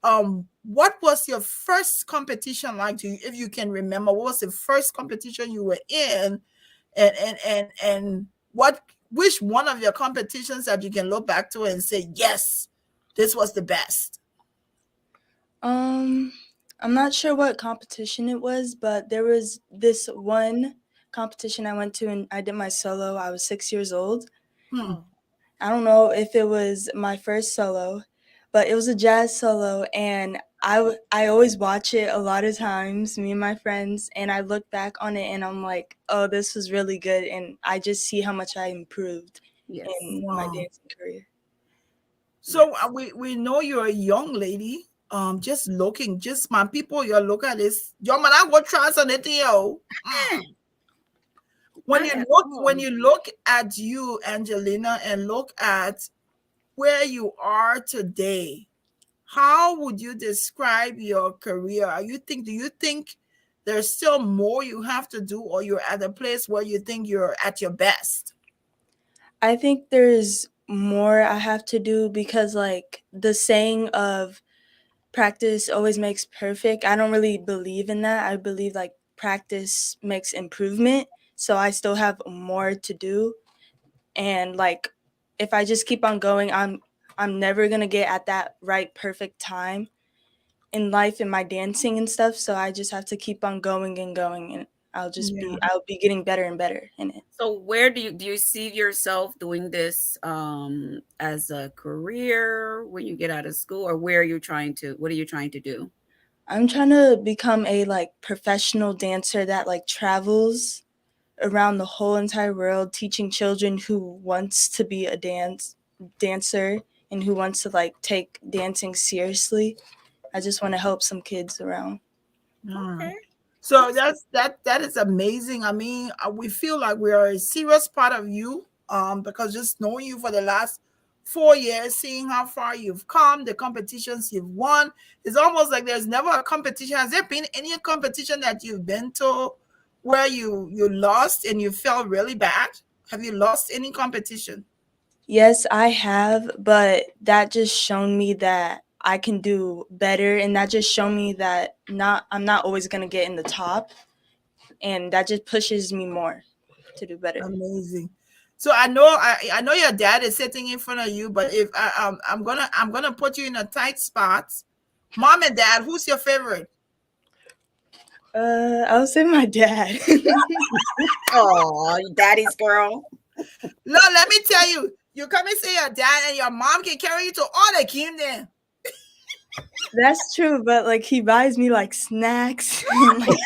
what was your first competition like? To you, if you can remember, what was the first competition you were in, and what which one of your competitions that you can look back to and say, yes, this was the best? I'm not sure what competition it was, but there was this one competition I went to and I did my solo. I was 6 years old. Hmm. I don't know if it was my first solo, but it was a jazz solo, and I always watch it a lot of times, me and my friends, and I look back on it and I'm like, oh, this was really good, and I just see how much I improved Yes. in my Wow. dancing career. So we know you're a young lady. Just looking, just my people, you look at this. Yo, man, I go try something, yo. When Not at when all. you look at you, Angelina, and look at where you are today, how would you describe your career? Do you think there's still more you have to do, or you're at a place where you think you're at your best? I think there's more I have to do because like the saying of practice always makes perfect. I don't really believe in that. I believe like practice makes improvement. So I still have more to do. And like if I just keep on going, I'm never gonna get at that right perfect time in life in my dancing and stuff. So I just have to keep on going and going, and Yeah. I'll be getting better and better in it. So where do you see yourself doing this as a career when you get out of school, or what are you trying to do? I'm trying to become a like professional dancer that like travels around the whole entire world, teaching children who wants to be a dancer and who wants to like take dancing seriously. I just want to help some kids around. Okay. So that is amazing. I mean, we feel like we are a serious part of you, because just knowing you for the last 4 years, seeing how far you've come, the competitions you've won, it's almost like there's never a competition. Has there been any competition that you've been to where you lost and you felt really bad? Have you lost any competition? Yes, I have, but that just shown me that I can do better, and that just shown me that not I'm not always going to get in the top, and that just pushes me more to do better. Amazing. So I know your dad is sitting in front of you, but if I'm gonna put you in a tight spot. Mom and dad, who's your favorite? I would say my dad. Oh, daddy's girl. No, let me tell you, you come and say your dad and your mom can carry you to all the kingdom. That's true, but like he buys me like snacks. And, like,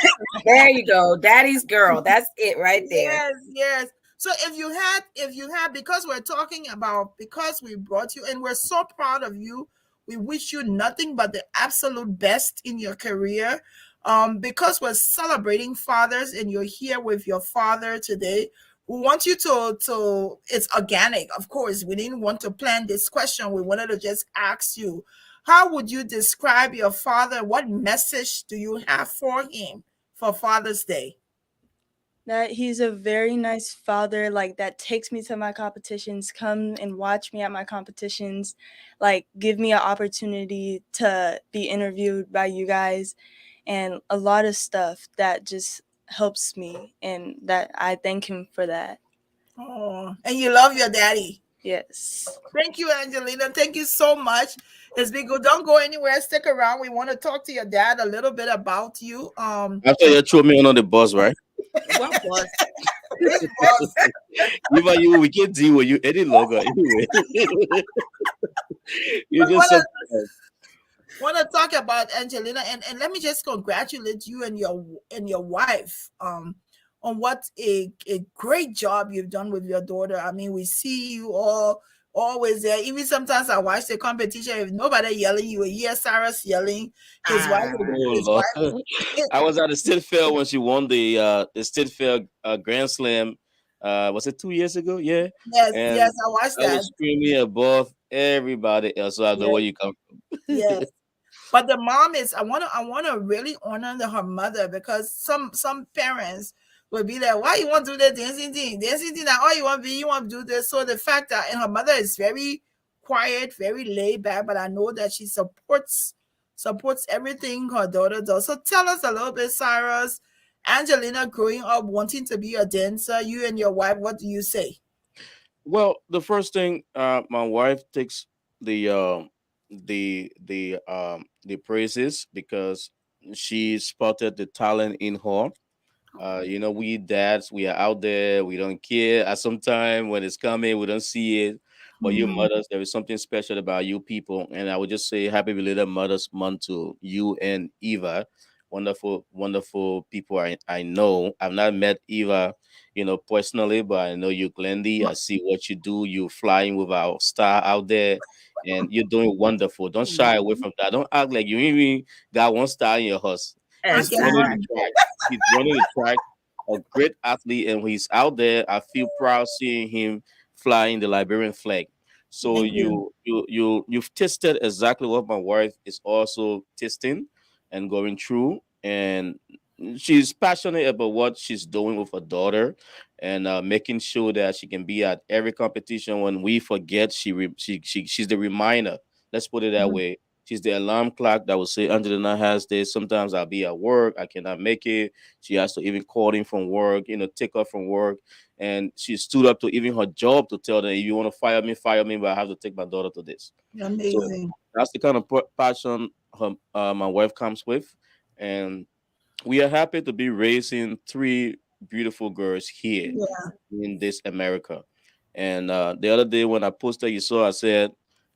There you go. Daddy's girl. That's it right there. Yes, yes. So if you had, because we're talking about, because we brought you and we're so proud of you, we wish you nothing but the absolute best in your career. Because we're celebrating fathers and you're here with your father today, we want you to it's organic, of course. We didn't want to plan this question. We wanted to just ask you, how would you describe your father? What message do you have for him for Father's Day? that he's a very nice father, like that takes me to my competitions, come and watch me at my competitions, like give me an opportunity to be interviewed by you guys, and a lot of stuff that just helps me, and that I thank him for that. Oh, and you love your daddy. Yes. Thank you, Angelina. Thank you so much. It's been good. Don't go anywhere. Stick around. We want to talk to your dad a little bit about you. After you throw me under the bus, right? What was? Big boss. Even you, we can't deal with you any longer. Anyway, you're just so. Want to talk about Angelina, and let me just congratulate you and your wife on what a great job you've done with your daughter. I mean, we see you all always there. Even sometimes I watch the competition. If nobody yelling, you will hear Cyrus yelling. His wife, Ah, his Oh wife. Lord! I was at the state fair when she won the state fair Grand Slam. Was it 2 years ago? Yeah, Yes, yes, and I watched I that. was screaming above everybody else. So I know Yes, where you come from. yes. But the mom is, I wanna really honor her mother, because some parents will be like, why you want to do that dancing thing? Dancing thing that, oh, you want to do this. So the fact that, and her mother is very quiet, very laid back, but I know that she supports everything her daughter does. So tell us a little bit, Cyrus. Angelina growing up wanting to be a dancer, you and your wife, what do you say? Well, the first thing, my wife takes the the praises because she spotted the talent in her. We dads, we are out there, we don't care. At some time when it's coming, we don't see it. But you Mhm. mothers, there is something special about you people. And I would just say happy belated Mother's Month to you and Eva. Wonderful, wonderful people I know. I've not met Eva, personally, but I know you, Glendy. I see what you do. You flying with our star out there, and you're doing wonderful. Don't shy away from that. Don't act like you even got one star in your house. I He's can running the exactly. track. He's running the track. A great athlete, and when he's out there, I feel proud seeing him flying the Liberian flag. So thank you. you've tested exactly what my wife is also testing and going through, and she's passionate about what she's doing with her daughter, and making sure that she can be at every competition. When we forget, she's the reminder. Let's put it that Mhm. way. She's the alarm clock that will say Angelina has this. Sometimes I'll be at work, I cannot make it. She has to even call in from work, take her from work. And she stood up to even her job to tell them, if you want to fire me, but I have to take my daughter to this. So Amazing. that's the kind of passion my wife comes with. And we are happy to be raising three beautiful girls here Yeah. in this America. And the other day when I posted, you saw, I said,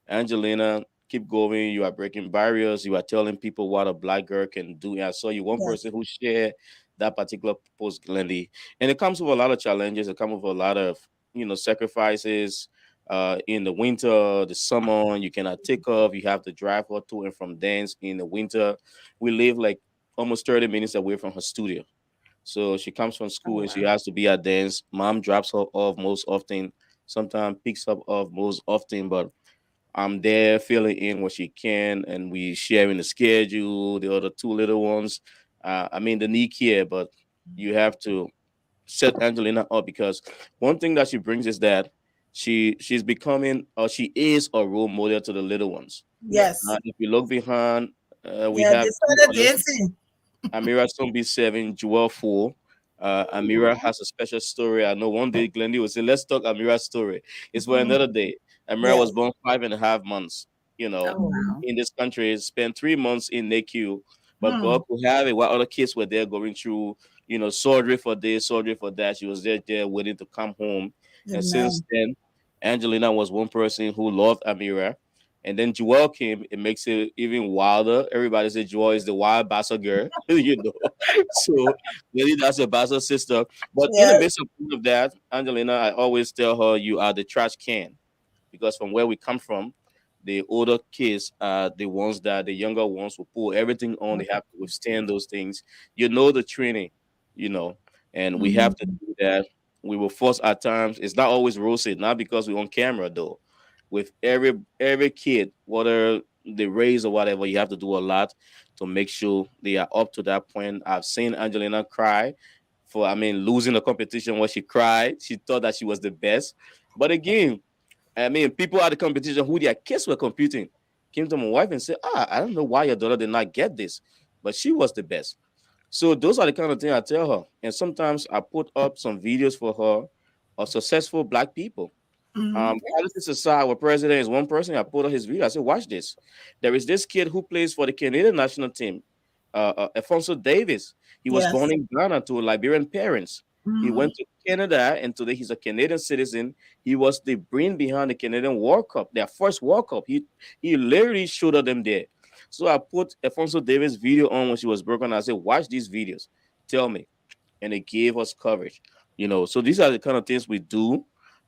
Angelina, keep going. You are breaking barriers. You are telling people what a black girl can do. And I saw you one Yes. person who shared that particular post Glendy. And it comes with a lot of challenges. It comes with a lot of, sacrifices. In the winter, the summer, you cannot take off. You have to drive her to and from dance in the winter. We live like almost 30 minutes away from her studio. So she comes from Oh, school and she wow. has to be at dance. Mom drops her off most often, sometimes picks up off most often, but I'm there filling in what she can, and we sharing the schedule. The other two little ones, the knee care, but you have to set Angelina up because one thing that she brings is that she's becoming or she is a role model to the little ones. Yes. If you look behind, we Yeah, have they two started others. dancing. Amira soon be 7, Joel 4. Amira has a special story. I know one day Glendy will say, let's talk Amira's story. It's for Mhm. another day. Amira was Yes. born 5.5 months, Oh, wow. in this country, spent 3 months in NICU. But Mm. God could have it while other kids were there going through, surgery for this, surgery for that. She was there waiting to come home. And since Amen. then, Angelina was one person who loved Amira. And then Joel came, it makes it even wilder. Everybody says Joel is the wild bastard girl, So really that's your bastard sister. But in the Yes. midst of all of that, Angelina, I always tell her you are the trash can because from where we come from, the older kids are the ones that the younger ones will pull everything on. They have to withstand those things. The training, you know, and we have to Mhm. do that. We will force at times. It's not always rosy, not because we're on camera though. With every kid, whether they raise or whatever, you have to do a lot to make sure they are up to that point. I've seen Angelina cry for losing the competition where she cried. She thought that she was the best. But again, people at the competition who their kids were competing came to my wife and said, I don't know why your daughter did not get this, but she was the best. So those are the kind of things I tell her. And sometimes I put up some videos for her of successful black people. Mhm. Politics aside, our president is one person. I put on his video. I said, watch this. There is this kid who plays for the Canadian national team, Alfonso Davis. He was born Yes. in Ghana to Liberian parents. He Mhm. went to Canada, and today he's a Canadian citizen. He was the brain behind the Canadian World Cup, their first World Cup. He literally showed them there. So I put Alfonso Davis' video on when she was broken. I said, watch these videos. Tell me, and it gave us coverage. So these are the kind of things we do.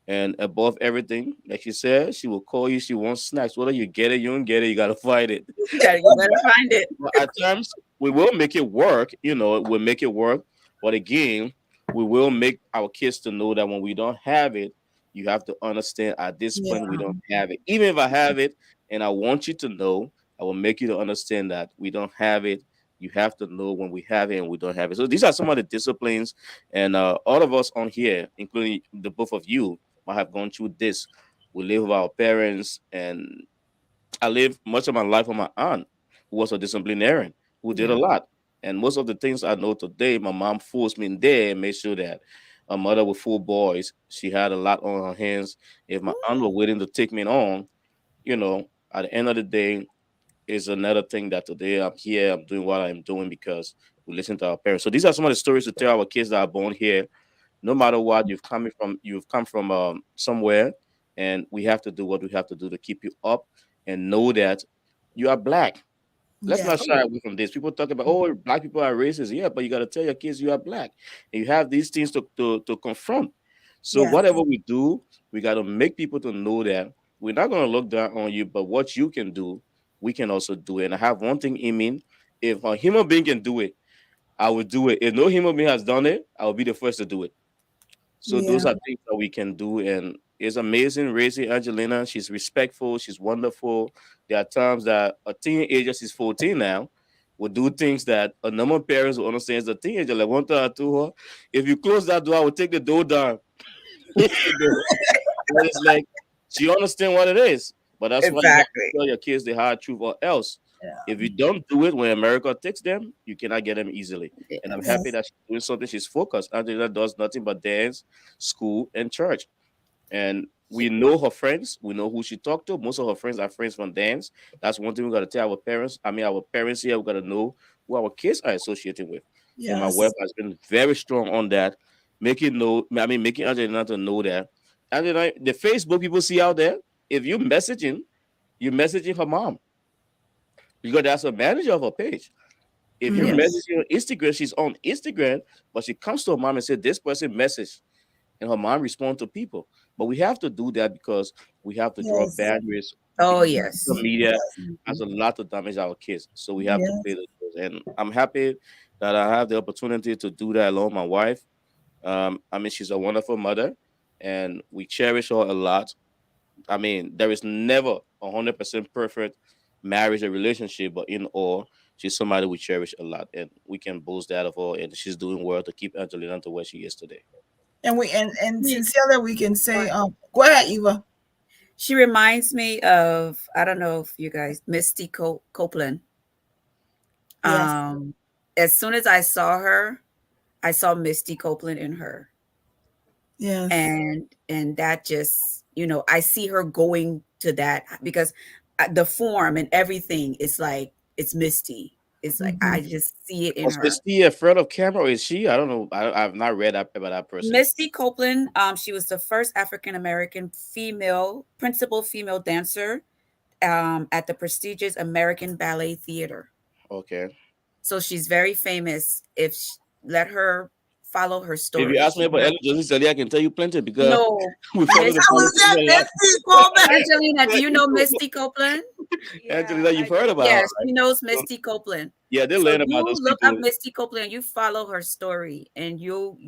And above everything, like she said, she will call you. She wants snacks. Whether you get it, you don't get it, you gotta fight it. You better find it. But at times, we will make it work. We'll make it work. But again, we will make our kids to know that when we don't have it, you have to understand at this Yeah. point we don't have it. Even if I have it, and I want you to know, I will make you to understand that we don't have it. You have to know when we have it and we don't have it. So these are some of the disciplines, and all of us on here, including the both of you, might have gone through this. We live with our parents, and I lived much of my life with my aunt, who was a disciplinarian, who did a Yeah. lot. And most of the things I know today, my mom forced me in there and made sure that a mother with 4 boys, she had a lot on her hands. If my aunt were waiting to take me on, at the end of the day, is another thing that today I'm here, I'm doing what I'm doing because we listen to our parents. So these are some of the stories to tell our kids that are born here. No matter what, you've come from somewhere, and we have to do what we have to do to keep you up and know that you are black. Let's Yes. not shy away from this. People talk about, oh, black people are racist. Yeah, but you got to tell your kids you are black, and you have these things to confront. So Yes. whatever we do, we got to make people to know that we're not going to look down on you, but what you can do, we can also do it. And I have one thing in me: if a human being can do it, I will do it. If no human being has done it, I will be the first to do it. So Yeah. those are things that we can do, and it's amazing raising Angelina. She's respectful, she's wonderful. There are times that a teenager, she's 14 now, will do things that a number of parents will understand as a teenager. Like one time I told her, if you close that door, I will take the door down. You know, but it's like she understands what it is. But that's why you have to Exactly. tell your kids the hard truth, or else Yeah. if you don't do it when America takes them, you cannot get them easily. And I'm Yes. happy Yes. that she's doing something. She's focused. Angelina does nothing but dance, school, and church. And we know her friends. We know who she talked to. Most of her friends are friends from dance. That's one thing we got to tell our parents. Our parents here, we got to know who our kids are associating with. And my wife Yes. has been very strong on that, making Angelina to know that. Angelina, the Facebook people see out there, if you're messaging her mom because that's a manager of her page. If you message her on Instagram, she's on Instagram, but she comes to her mom and said, "This person message," and her mom responds to people. But we have to do that because we have to draw boundaries. Oh, Because yes. social media has a lot to damage our kids, so we have to play those roles. And I'm happy that I have the opportunity to do that along my wife. I mean, she's a wonderful mother, and we cherish her a lot. I mean, there is never 100% perfect marriage or relationship, but in all, she's somebody we cherish a lot, and we can boast that of her. And she's doing well to keep Angelina to where she is today. And sincerely we can say, go ahead, Eva. She reminds me of, I don't know if you guys, Misty Copeland. Yes. As soon as I saw her, I saw Misty Copeland in her. Yes. And that just, I see her going to that because the form and everything is like, it's Misty. It's like, I just see it in Was her. Misty afraid of camera, or is she? I don't know. I've not read about that person. Misty Copeland, she was the first African-American principal female dancer at the prestigious American Ballet Theater. Okay. So she's very famous. Let her follow her story. If you ask me about Ellen Josie, I can tell you plenty because no. we follow the Angelina, do you know Misty Copeland? Angelina, you've heard about her. Yes, she knows Misty Copeland. Yeah, they learn about those look people. up Misty Copeland, you follow her story, and you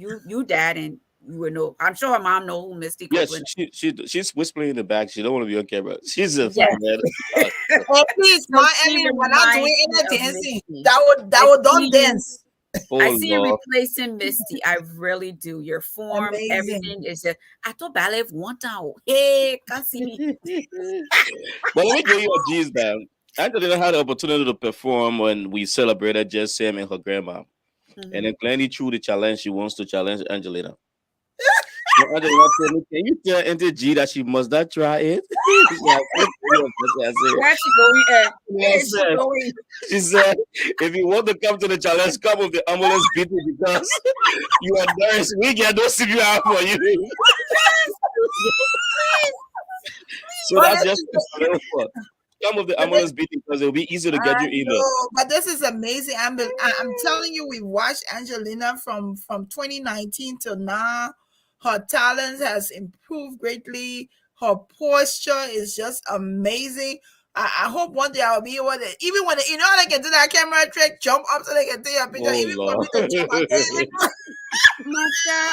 dad, and you will know. I'm sure her mom know who Misty Copeland is. She's whispering in the back. She don't want to be on camera. She's a fan. Oh, please, my Emily, we're not doing any dancing. That would don't dance. Oh, I see Lord. you replacing Misty. I really do. Your form, Amazing. everything is just. I thought ballet one time. Hey, can't see me. But let me give you a G's down. Angelina had the opportunity to perform when we celebrated Jess Sam and her grandma. And then Glenny threw the challenge. She wants to challenge Angelina. Angelina told me, "Can you tell Auntie G that she must not try it?" She said, "If you want to come to the challenge, come with the ambulance beating because you are nurse. We get no CPR for you." So that's just come with the ambulance beating because it'll be easy to get you in there. But this is amazing. I'm telling you, we watched Angelina from 2019 to now. Her talent has improved greatly. Her posture is just amazing. I hope one day I'll be able to, even when they can do that camera trick, jump up so they can take a picture. Even for me to jump up there.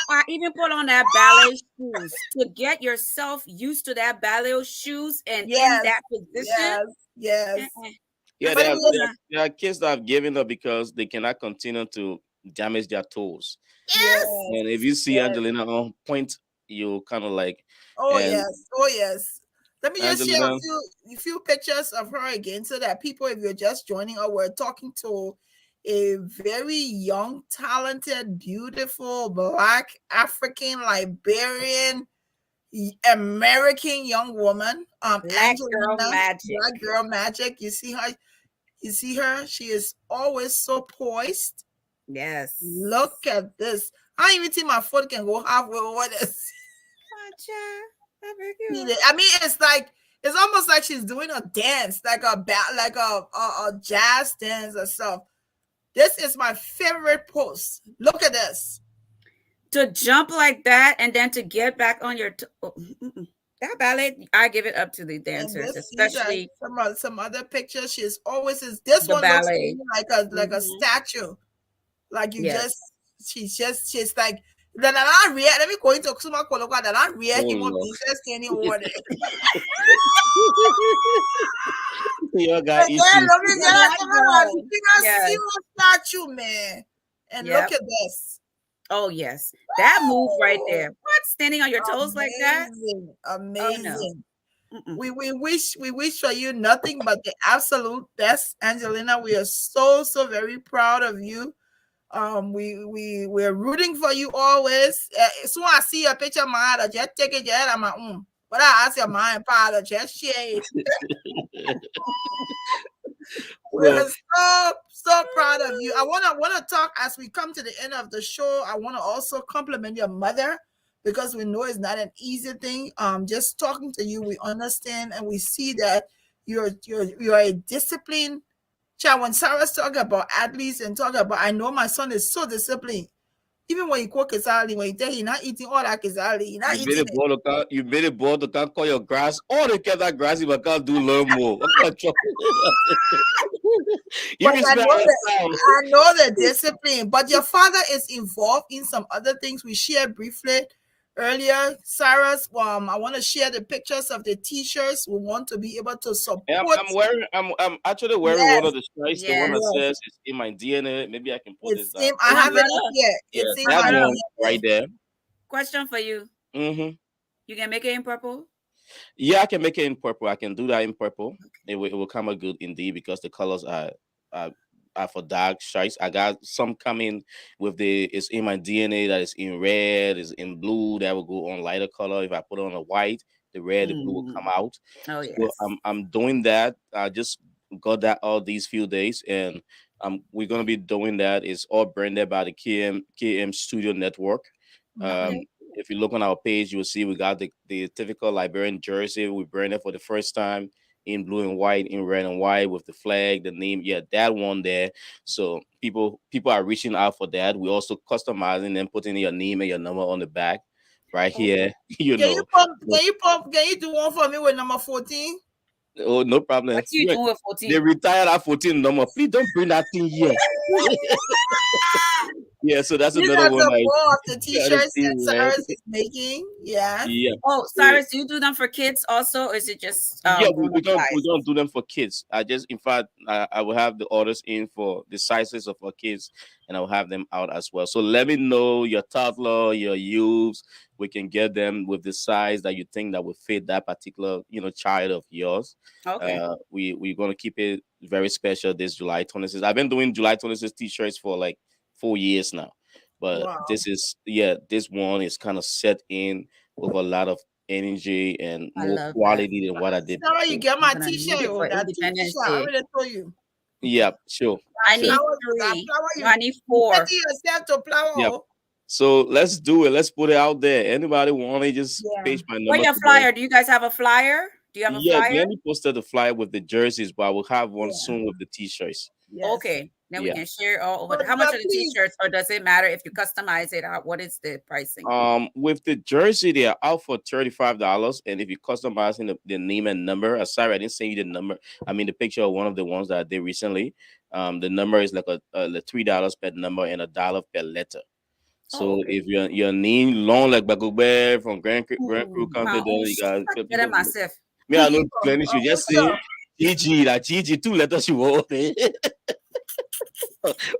I even put on that ballet shoes to get yourself used to that ballet shoes and in that position. Yes. Yeah, there are kids that have given up because they cannot continue to damage their toes. Yes. And if you see Angelina on point, you kind of like. Oh yes. Let me just share Angelina, a few pictures of her again so that people, if you're just joining us, we're talking to a very young, talented, beautiful, Black, African, Liberian, American young woman. Black girl magic. Black girl magic. You see her? She is always so poised. Yes. Look at this. I don't even think my foot can go halfway over this. I mean, it's almost like she's doing a dance, like a jazz dance or stuff. This is my favorite pose. Look at this. To jump like that and then to get back on your that ballet, I give it up to the dancers, especially some other pictures. She's always this one ballet. Looks like a statue. Like she's like then I react. Let me go into Kusuma Koloka that I react him on just standing over there. You got statue, man. And look at this. Oh yes, that move right there. What, standing on your toes like that? Amazing. Oh, no. We wish for you nothing but the absolute best, Angelina. We are so very proud of you. We're rooting for you always. So I see a picture of my other, just take it. I'm like, but I ask your mind, father, just share it. We're so proud of you. I wanna talk as we come to the end of the show. I want to also compliment your mother because we know it's not an easy thing. Just talking to you, we understand and we see that you're a disciplined Child, when Cyrus talk about athletes and talk about, I know my son is so disciplined. Even when he cook kesali, when he tell he not eating all that kesali, he not You made eating it it. board to can you made it board to can call your grass. All they kept that grassy, but can't do learn more. What kind of trouble? You But I respect know your that style. I know the discipline. But your father is involved in some other things we shared briefly earlier. Cyrus, I want to share the pictures of the t-shirts. We want to be able to Yeah, support. I'm actually wearing one of Yes, the stripes, the one Yes. that yes. says it's in my DNA. Maybe I can put this It's down. in. I My have it brother, up here. Yeah, It's in my that my brother, one DNA. right there. question for you. Mm-hmm. You can make it in purple? Yeah, I can make it in purple. I can do that in purple. It will come out good indeed because the colors are, are for dark stripes. I got some coming with the it's in my DNA that is in red, is in blue that will go on lighter color. If I put on a white, the red, the blue will come out. Oh, So yes. I'm doing that. I just got that all these few days, and we're gonna be doing that. It's all branded by the KM Studio Network. Okay. Um, if you look on our page, you'll see we got the typical Liberian jersey. We branded for the first time in blue and white, in red and white with the flag, the name. Yeah, that one there. So people are reaching out for that. We also customizing and putting your name and your number on the back, right here. You Can you know. pump? Can you do one for me with number 14? Oh, no problem. What you doing with They 14? retired at 14 number. Please don't bring that thing here. Yeah, so that's These another are one some I more of the gotta t-shirts see, that man. Cyrus is making. Yes. Yeah. Oh, Eh, Cyrus, do you do them for kids also, or is it just Yeah, grown up we're size? gonna do them for kids. In fact, I will have the orders in for the sizes of our kids, and I'll have them out as well. So let me know your toddler, your youths. We can get them with the size that you think that will fit that particular child of yours. Okay. We're gonna keep it very special this July 26th. I've been doing July 26th t-shirts for like 4 years now, but Wow. this one is kind of set in with a lot of energy and I more love that. quality than what I did Sarah, you before. get I'm my gonna need t-shirt. it Oh, for that Independence t-shirt. I Day. already told you. Yeah, sure, I sure. need That 3. flower No, I need you 4. taking yourself to flower. Yeah. Oh. So let's do it. Let's put it out there. Anybody want it? Just Yeah. page my Where number your to them. flyer? Do you guys have a flyer? Do you have a Yeah, we flyer? only posted the flyer with the jerseys, but I will have one Yeah. soon with the t-shirts. Yes. Okay. Then we Yeah. can share all over. How much But are the please, t-shirts, or does it matter if you customize it? What is the pricing? With the jersey, they are out for $35, and if you customizing the name and number, sorry, I didn't send you the number. I mean the picture of one of the ones that I did recently. The number is like a $3 per number and $1 per letter. Oh, So okay. if your name long like Bagubert from Grand Crew County, My then own you got stop getting people. myself. Me, I know plenty. You just what's say up? GG, like GG, two letters you want,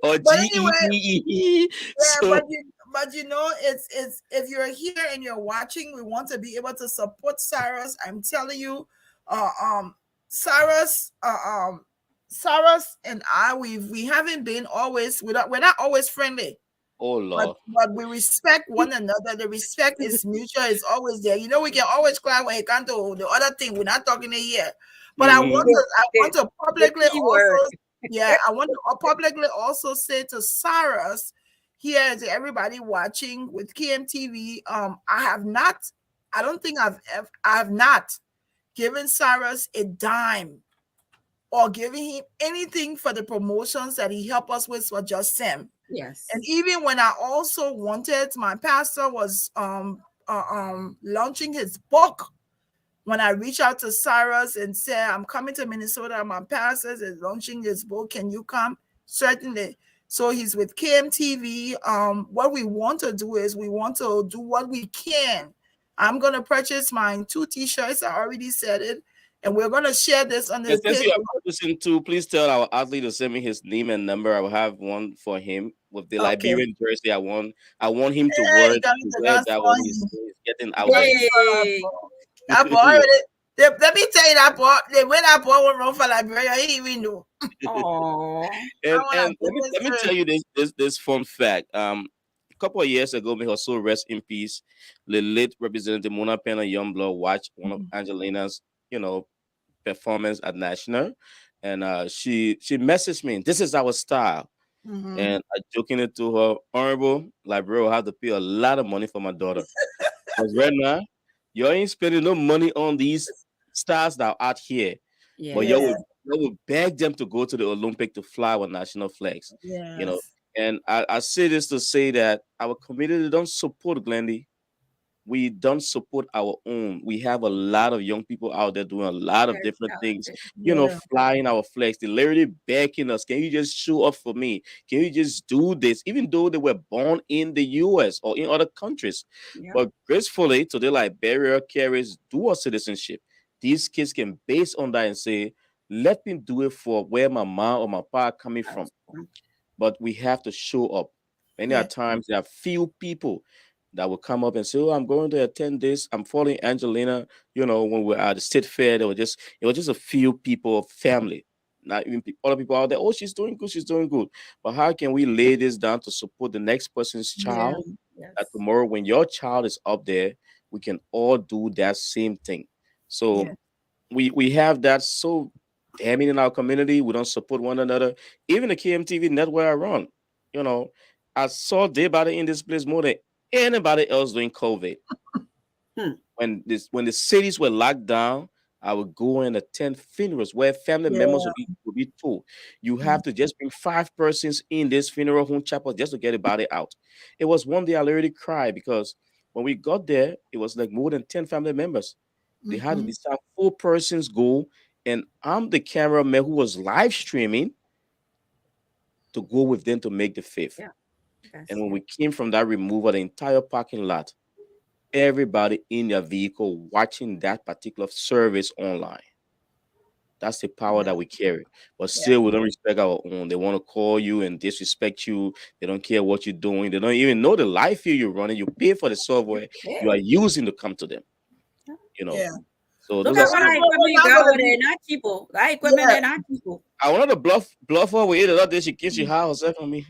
or But anyway, GEE. yeah, So, but you know, it's if you're here and you're watching, we want to be able to support Cyrus. I'm telling you, uh, um, Cyrus, Cyrus and I, we haven't been always we're not always friendly. oh But Lord. we respect one another. The respect is mutual. It's always there. You know, we can always cry when it comes to the other thing. We're not talking it here. But Mhm. I want to The publicly P word. also, yeah, I want to publicly also say to Cyrus here and to everybody watching with KMTV, I don't think I have not given Cyrus a dime or giving him anything for the promotions that he helped us with for just him. Yes. And even when I also wanted, my pastor was launching his book. When I reached out to Cyrus and said, I'm coming to Minnesota, my pastor is launching his book. Can you come? Certainly. So he's with KMTV. What we want to do is we want to do what we can. I'm going to purchase mine 2 t-shirts. I already said it. And we're going to share this on And this since page. you are purchasing too, please tell our athlete to send me his name and number. I will have one for him with the Okay. Liberian jersey. I want him to Hey, wear coming to that dance when for he's you. getting out there. Hey. That boy already. Let me tell you that boy. The way that boy went wrong for Liberia, he didn't even know. Oh. I And want and to give let me this tell you this fun fact. A couple of years ago, may her soul rest in peace. The late Representative Mona Pena Youngblood watched one of Angelina's, performance at National, and she messaged me. This is our style, and I jokingly to her, Honorable, like bro, I have to pay a lot of money for my daughter. Because right now, you ain't spending no money on these stars that are out here. But Yes. Yeah. they will beg them to go to the Olympic to fly our national flags. You know, Yes. and I say this to say that our community don't support Glendy. We don't support our own. We have a lot of young people out there doing a lot of Very different things, talented. Yeah. flying our flags. They literally begging us, can you just show up for me? Can you just do this? Even though they were born in the US or in other countries. Yeah. But gracefully, to the Liberia carries dual citizenship. These kids can base on that and say, let me do it for where my mom or my pa coming from. That's true. But we have to show up. Many Yeah. a times there are few people that will come up and say, "Oh, I'm going to attend this. I'm following Angelina." When we're at the state fair, it was just a few people, family, not even other people out there. Oh, she's doing good. She's doing good. But how can we lay this down to support the next person's Yeah. child? That Yes. tomorrow, when your child is up there, we can all do that same thing. So Yeah. we have that so damning in our community. We don't support one another. Even the KMTV network I run, you know, I saw day by day in this place more than anybody else during COVID. Hmm. When the cities were locked down, I would go and attend funerals where family members Yeah. would be told, you have to just bring 5 persons in this funeral home chapel just to get the body out. It was one day I literally cried because when we got there, it was like more than 10 family members. They had to Mm-hmm. decide 4 persons go, and I'm the cameraman who was live streaming to go with them to make the fifth. Yeah. And Yes. when Yeah. we came from that removal, the entire parking lot, everybody in their vehicle watching that particular service online. That's the power Yeah. that we carry. But Yeah. still, we don't respect our own. They want to call you and disrespect you. They don't care what you're doing. They don't even know the life here you're running. You pay for the software you Yeah. are using to come to them. Yeah. You know. Yeah. So Look those are at So what some of our the. equipment you now got gonna over be there. Not cheapo. That equipment yeah. there not cheapo. I wanted to bluff her with it the other day. She came, she had herself on me.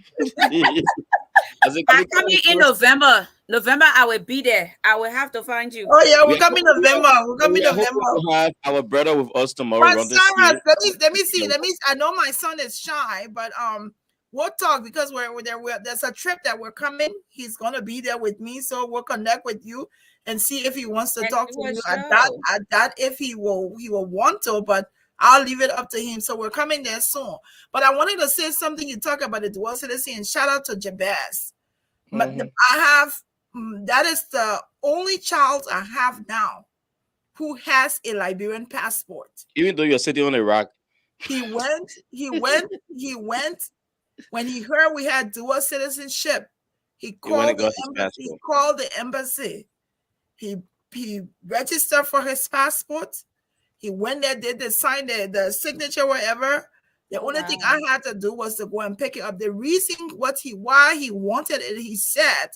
I said, can I'm we come coming in in first? November. November, I will be there. I will have to find you. Oh yeah, We we're are coming hoping to have, November. We're coming we are hoping November. to have our brother with us tomorrow, But run this Cyrus, year. let me see. I know my son is shy, but we'll talk because we're there. There's a trip that we're coming. He's gonna be there with me, so we'll connect with you and see if he wants to And talk do to a you. show. At that, if he will want to, but I'll leave it up to him. So we're coming there soon. But I wanted to say something. You talk about the dual citizen, and shout out to Jabez. Mhm. I have that is the only child I have now who has a Liberian passport. Even though you're sitting on a rock, He went when he heard we had dual citizenship. He he went called and the got his embassy. He passport. called the embassy. He he registered for his passport. He went there, did the sign, the signature, whatever. The Oh only thing wow. I had to do was to go and pick it up. The reason why he wanted it, he said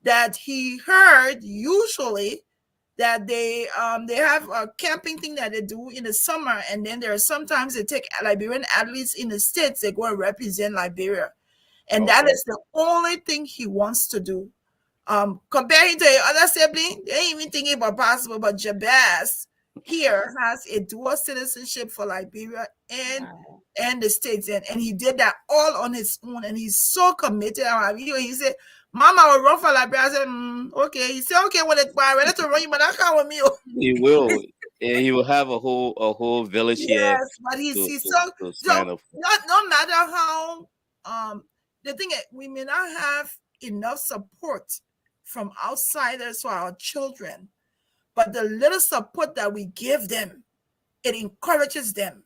that he heard usually that they have a camping thing that they do in the summer, and then there are sometimes they take Liberian athletes in the states. They go and represent Liberia, and that Okay. is the only thing he wants to do. Comparing to your other sibling, they ain't even thinking about possible. But Jabez here has a dual citizenship for Liberia Wow. and the states, and he did that all on his own, and he's so committed. He said, "Mama will run for Liberia." I said, "Okay." He said, "Okay, when it's ready to run, you but I come with me." He will. And he will have a whole village here Yes, but to, he's to, so to so. sign up for. Not no matter how the thing is, we may not have enough support from outsiders for our children, but the little support that we give them, it encourages them.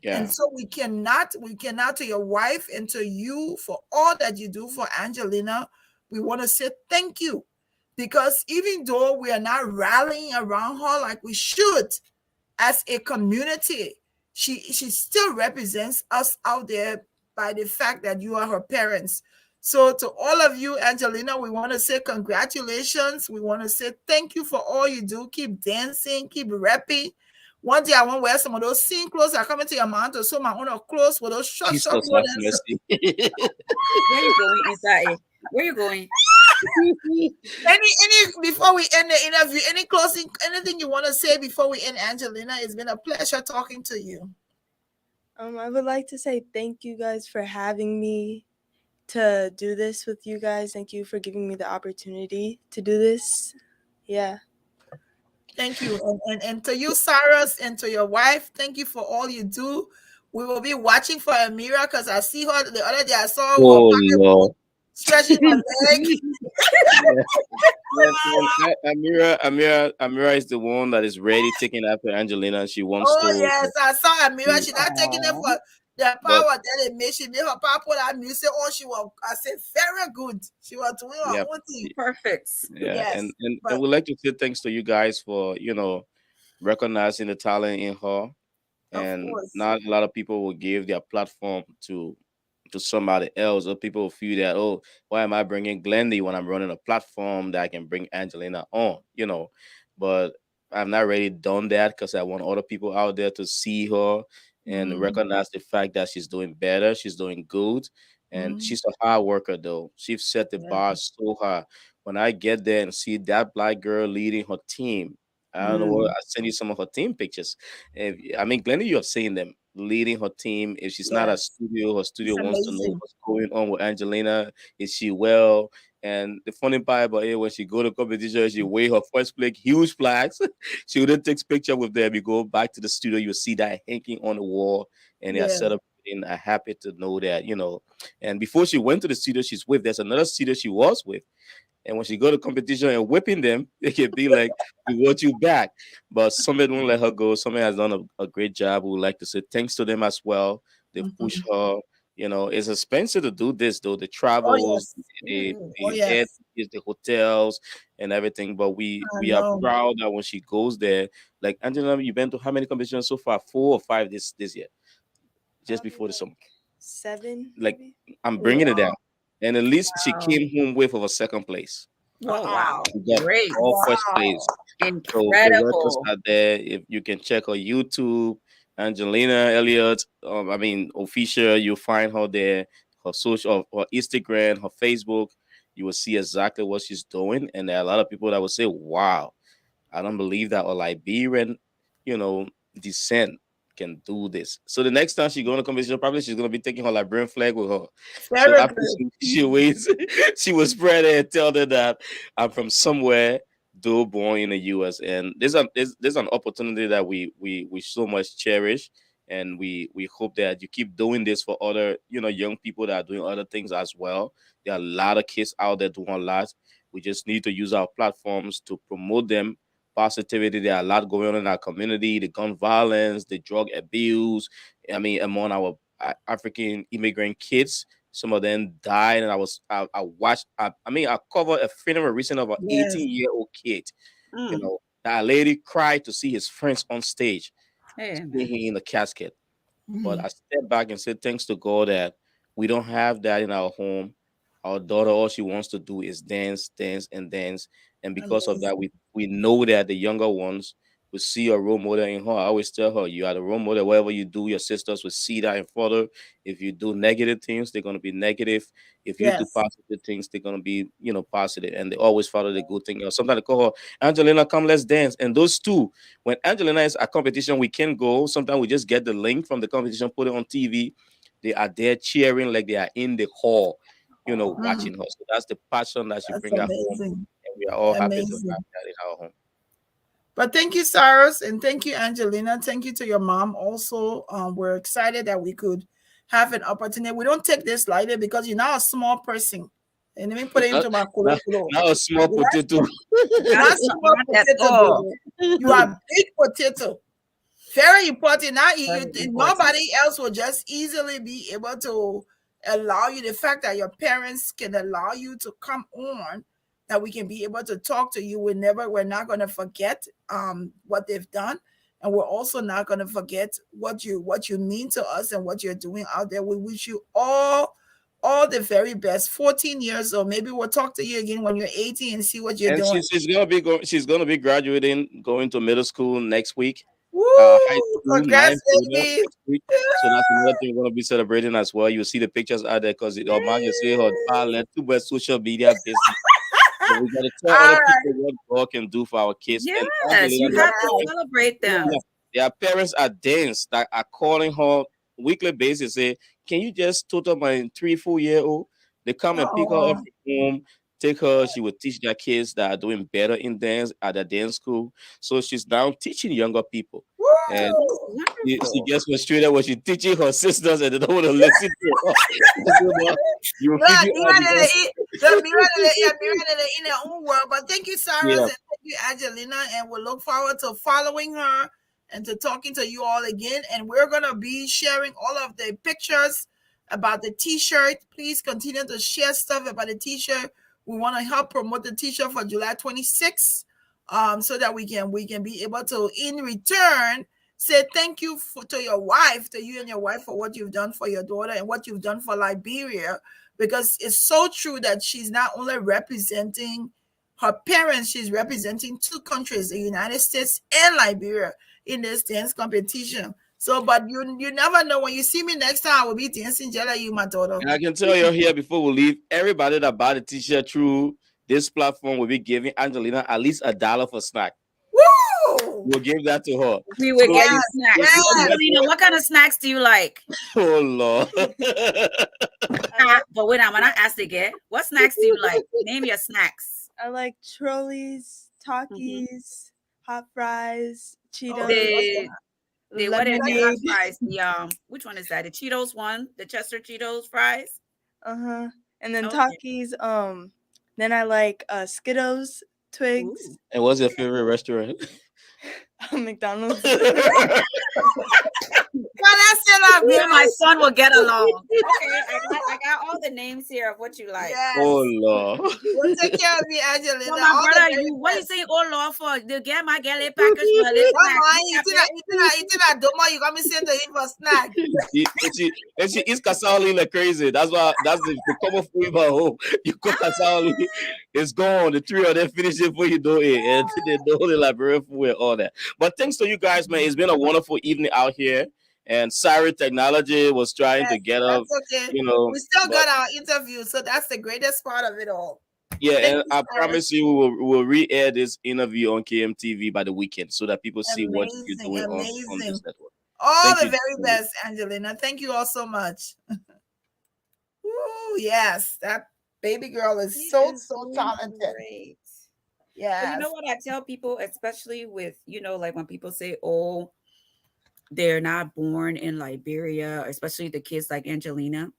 And Yeah. so we cannot to your wife and to you for all that you do for Angelina. We want to say thank you, because even though we are not rallying around her like we should as a community, she still represents us out there by the fact that you are her parents. So to all of you, Angelina, we want to say congratulations. We want to say thank you for all you do. Keep dancing, keep rapping. One day I want to wear some of those scene clothes. I come into your mouth to sew my own clothes with those short, short Jesus have clothes. mercy. Where you going inside? Where you going? Any before we end the interview, any closing, anything you want to say before we end, Angelina? It's been a pleasure talking to you. I would like to say thank you guys for having me to do this with you guys. Thank you for giving me the opportunity to do this. Yeah. Thank you. And to you, Cyrus, and to your wife, thank you for all you do. We will be watching for Amira because I see her the other day. I saw her with her Oh pocketbook Lord. stretching her leg. Yeah. Amira is the one that is ready taking after Angelina. She wants Oh, to, yes. I saw Amira. to- She not taking it Aw, for the but power that it made. She made her power put that music on. She was, I said, very good. She was doing her yeah, own thing. perfect. yeah, and Yes. and and But we'd like to say thanks to you guys for recognizing the talent in her, of and course. not a lot of people will give their platform to somebody else, or people feel that, oh, why am I bringing Glendy when I'm running a platform that I can bring Angelina on. But I've not really done that because I want other people out there to see her and Mm, recognize the fact that she's doing better, she's doing good, and mm, she's a hard worker though. She's set the yeah. bar so high. When I get there and see that black girl leading her team, I don't know what, Mm, I send you some of her team pictures. I mean, Glendy, you have seen them leading her team. If she's not at yes. studio, her It's studio wants to know amazing. what's going on with Angelina. Is she well? And the funny part about it, when she go to competition, she weigh her first flag, huge flags. She wouldn't take picture with them. You go back to the studio, you see that hanging on the wall, and they are Yeah. celebrating. I'm happy to know that. And before she went to the studio she's with, there's another studio she was with. And when she go to competition and whipping them, it can be like, we want you back. But somebody won't let her go. Somebody has done a great job. We would like to say thanks to them as well. They push Mhm. her. It's expensive to do this though. The Oh, travels, yes. the Oh, the air yes. tickets, the hotels, and everything. But we I we are know. proud that when she goes there, like Angela, you've been to how many competitions so far? 4 or 5 this year, just Probably before the like summer. 7, Like, maybe. I'm bringing it down, Wow. and at least she Wow. came home with a second place. Oh, wow. Wow. We got Great. all first place. Wow. So the records Incredible. are there. If you can check her YouTube, Angelina Elliott, I mean official, you'll find her there. Her social, her Instagram, her Facebook, you will see exactly what she's doing. And there are a lot of people that will say, "Wow, I don't believe that a Liberian, you know, descent can do this." So the next time she go on a competition, probably she's gonna be taking her Liberian flag with her. So Very after good. she waits, she will spread it and tell them that I'm from somewhere, though born in the US. And there's an opportunity that we so much cherish. And we hope that you keep doing this for other, young people that are doing other things as well. There are a lot of kids out there doing a lot. We just need to use our platforms to promote them positivity. There are a lot going on in our community, the gun violence, the drug abuse. I mean, among our African immigrant kids, some of them died. And I watched, I mean, I covered a funeral recently of an Yes. 18-year-old kid. Mm. That lady cried to see his friends on stage, Hey, seeing man. him in the casket. But Mhm. I stepped back and said, thanks to God that we don't have that in our home. Our daughter, all she wants to do is dance, dance, and dance. And because of that, Amazing. we know that the younger ones will see a role model in her. I always tell her, you are the role model. Whatever you do, your sisters will see that and follow. If you do negative things, they're gonna be negative. If you do Yes. positive things, they're gonna be, positive. And they always follow the good thing. Or sometimes they call her, Angelina, come, let's dance. And those two, when Angelina is at competition, we can go. Sometimes we just get the link from the competition, put it on TV. They are there cheering like they are in the hall, Mm, watching her. So that's the passion that she that's bring at home, amazing. and we are all happy to have Amazing. that in our home. But thank you, Cyrus, and thank you, Angelina. Thank you to your mom also. We're excited that we could have an opportunity. We don't take this lightly because you're not a small person. And let me put it Not, into my not, colloquial. not a small You're not potato. you're Not, not not, small not at potato, all. baby. You are big potato. Very important. Now, Very important. nobody else will just easily be able to allow you the fact that your parents can allow you to come on, that we can be able to talk to you. We're not going to forget what they've done, and we're also not going to forget what you mean to us and what you're doing out there. We wish you all the very best. 14 years old. Maybe we'll talk to you again when you're 18 and see what you're And doing. she's gonna be graduating, going to middle school next week. High Woo! school, Congrats, ninth grade baby. next week. So that's another thing we're gonna be celebrating as well. You'll see the pictures out there because your man can see her pilot, too much social media business. But we gotta tell All other right. people what God can do for our kids. And Yes, Angelina, you their have to Yes. parents, celebrate them. yeah, Yes. their parents are dense that are calling her weekly basis. Say, can you just total my 3 4 year old? They come and pick her up Oh, from home. take her. She would teach their kids that are doing better in dance at the dance school. So she's now teaching younger people. And she gets frustrated when she's teaching her sisters and they don't want to listen to her. You will Yeah, figure be out right because- in their own world. But thank you, Cyrus, Yeah. and thank you, Angelina, and we'll look forward to following her and to talking to you all again. And we're gonna be sharing all of the pictures about the T-shirt. Please continue to share stuff about the T-shirt. We want to help promote the T-shirt for July 26th, so that we can be able to, in return, say thank you to your wife, to you and your wife, for what you've done for your daughter and what you've done for Liberia, because it's so true that she's not only representing her parents, she's representing two countries, the United States and Liberia, in this dance competition. So, but you never know. When you see me next time, I will be dancing just like you, my daughter. And I can tell you here before we leave, everybody that bought a t-shirt through this platform will be giving Angelina at least $1 for snack. Woo! We'll give that to her. We will So get you yes, snacks. yes. Angelina, what kind of snacks do you like? Oh Lord. But wait, I'm gonna ask again. What snacks do you like? Name your snacks. I like trolleys, Takis, hot fries, Cheetos, What is the hot lemonade. fries? The which one is that? The Cheetos one, the Chester Cheetos fries. And then Okay. Takis. Then I like Skittles, Twigs, Ooh. And what's your favorite restaurant? McDonald's. Well, that's it. Me and my son will get along. Okay, I got all the names here of what you like. Yes. Oh Lord. We'll take care of you, Angelina. So All my the brother, very you what you best. saying? Oh Lord, for the get my galley package for this Come snack. on, you think that Doma, you got me sent to him for snack. And she eats cassava like crazy. That's the common food at home. You cook cassava, it's gone. The three of them finish it before you do it. And they do the Liberian food and all that. But thanks to you guys, man. It's been a wonderful evening out here. And Cyrus Technology was trying to get up, That's okay. you know. We still but- got our interview, so that's the greatest part of it all. Yeah, Thank and you, I Cyrus. promise you we'll re-air this interview on KMTV by the weekend so that people see what you're Amazing, doing on amazing. this network. All Thank the you, very Julie. best, Angelina. Thank you all so much. Ooh, yes, that baby girl is so talented. Great. Yes. But you know what I tell people, especially with, like when people say, oh, they're not born in Liberia, especially the kids like Angelina.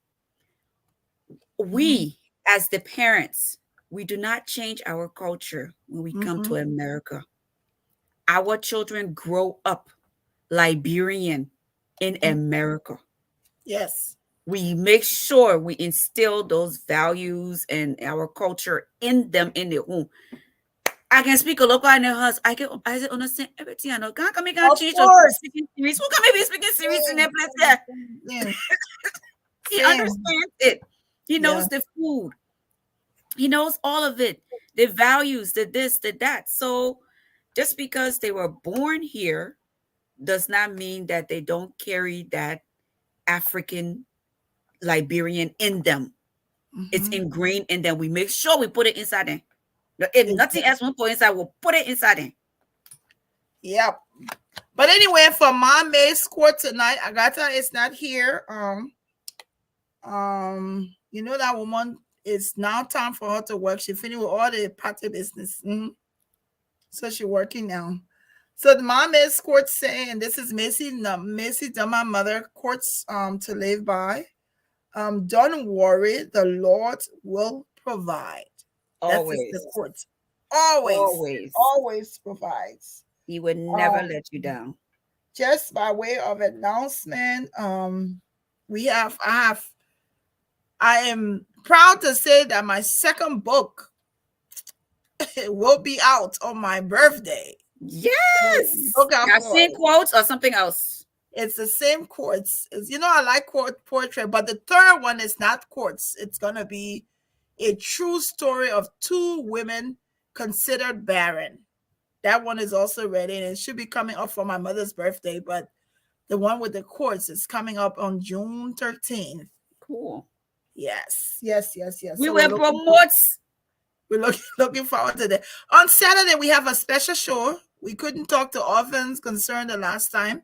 We, as the parents, we do not change our culture when we come to America. Our children grow up Liberian in America. Yes. We make sure we instill those values and our culture in them in their home. I can speak a local in their house. I understand everything. I know. Can't come here and change speaking series. Who can be speaking series in their place there? Yeah. He understands it. He knows the food. He knows all of it. The values, the this, the that. So just because they were born here does not mean that they don't carry that African Liberian in them. It's ingrained in them. We make sure we put it inside them. If nothing else we put inside, we'll put it inside them. Yep. But anyway, for my May's court tonight, Agatha is not here. You know that woman, it's now time for her to work. She finished with all the party business. So she's working now. So the mom is court saying, this is Macy done my mother courts to live by. Don't worry, the Lord will provide. Always. That's the court. Always provides. He would never let you down. Just by way of announcement, I am proud to say that my second book will be out on my birthday. Yes. Look out I've for seen it. quotes or something else. It's the same quotes. I like poetry, but the third one is not quotes. It's gonna be a true story of two women considered barren. That one is also ready, and it should be coming up for my mother's birthday. But the one with the quotes is coming up on June 13th. Cool. Yes. We So will promote. we're looking forward to that. On Saturday, we have a special show. We couldn't talk to orphans concerned the last time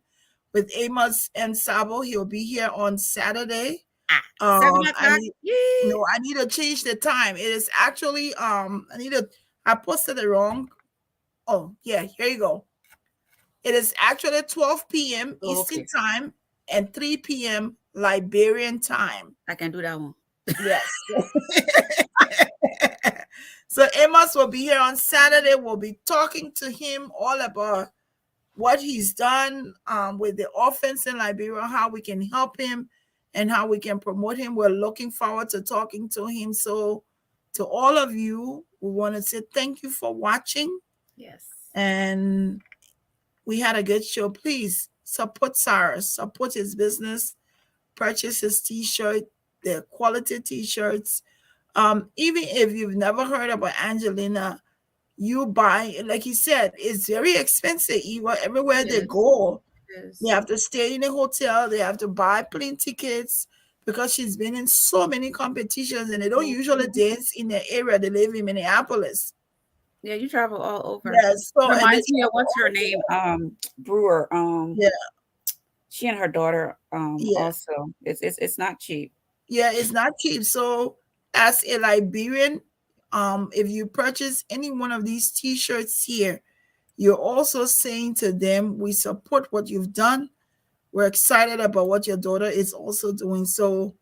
with Amos and Sabo. He'll be here on Saturday. 7 I o'clock. need Yeah. no, I need to change the time. It is actually I posted it wrong. Oh, yeah, here you go. It is actually 12 p.m. Oh, Eastern okay. time and 3 p.m. Liberian time. I can do that one. Yes. So Amos will be here on Saturday. We'll be talking to him all about what he's done with the orphans in Liberia, how we can help him and how we can promote him. We're looking forward to talking to him. So to all of you, we want to say thank you for watching. Yes. And we had a good show. Please support Cyrus, support his business, purchase his t-shirt, the quality t-shirts. Even if you've never heard about Angelina, you buy, like he said, it's very expensive. Even everywhere they Yes. go, Yes. they have to stay in a hotel, they have to buy plane tickets because she's been in so many competitions and they don't usually dance in the area. They live in Minneapolis. Yeah, you travel all over. Yes. So and they Reminds me of what's her name? Brewer. yeah, She and her daughter yeah. also. It's not cheap. Yeah, it's not cheap. So as a Liberian, if you purchase any one of these t-shirts here, you're also saying to them, we support what you've done. We're excited about what your daughter is also doing. So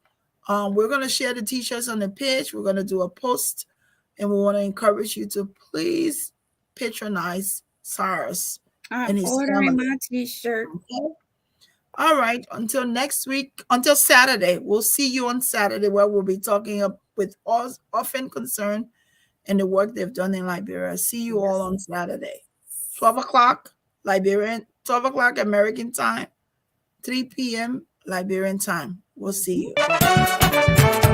we're going to share the t-shirts on the page. We're going to do a post and we want to encourage you to please patronize Cyrus and I'm his ordering family. my t-shirt. Okay? All right. Until next week, until Saturday, we'll see you on Saturday where we'll be talking with us often concerned and the work they've done in Liberia. See you all on Saturday. 12 o'clock Liberian, 12 o'clock American time, 3 p.m. Liberian time. We'll see you.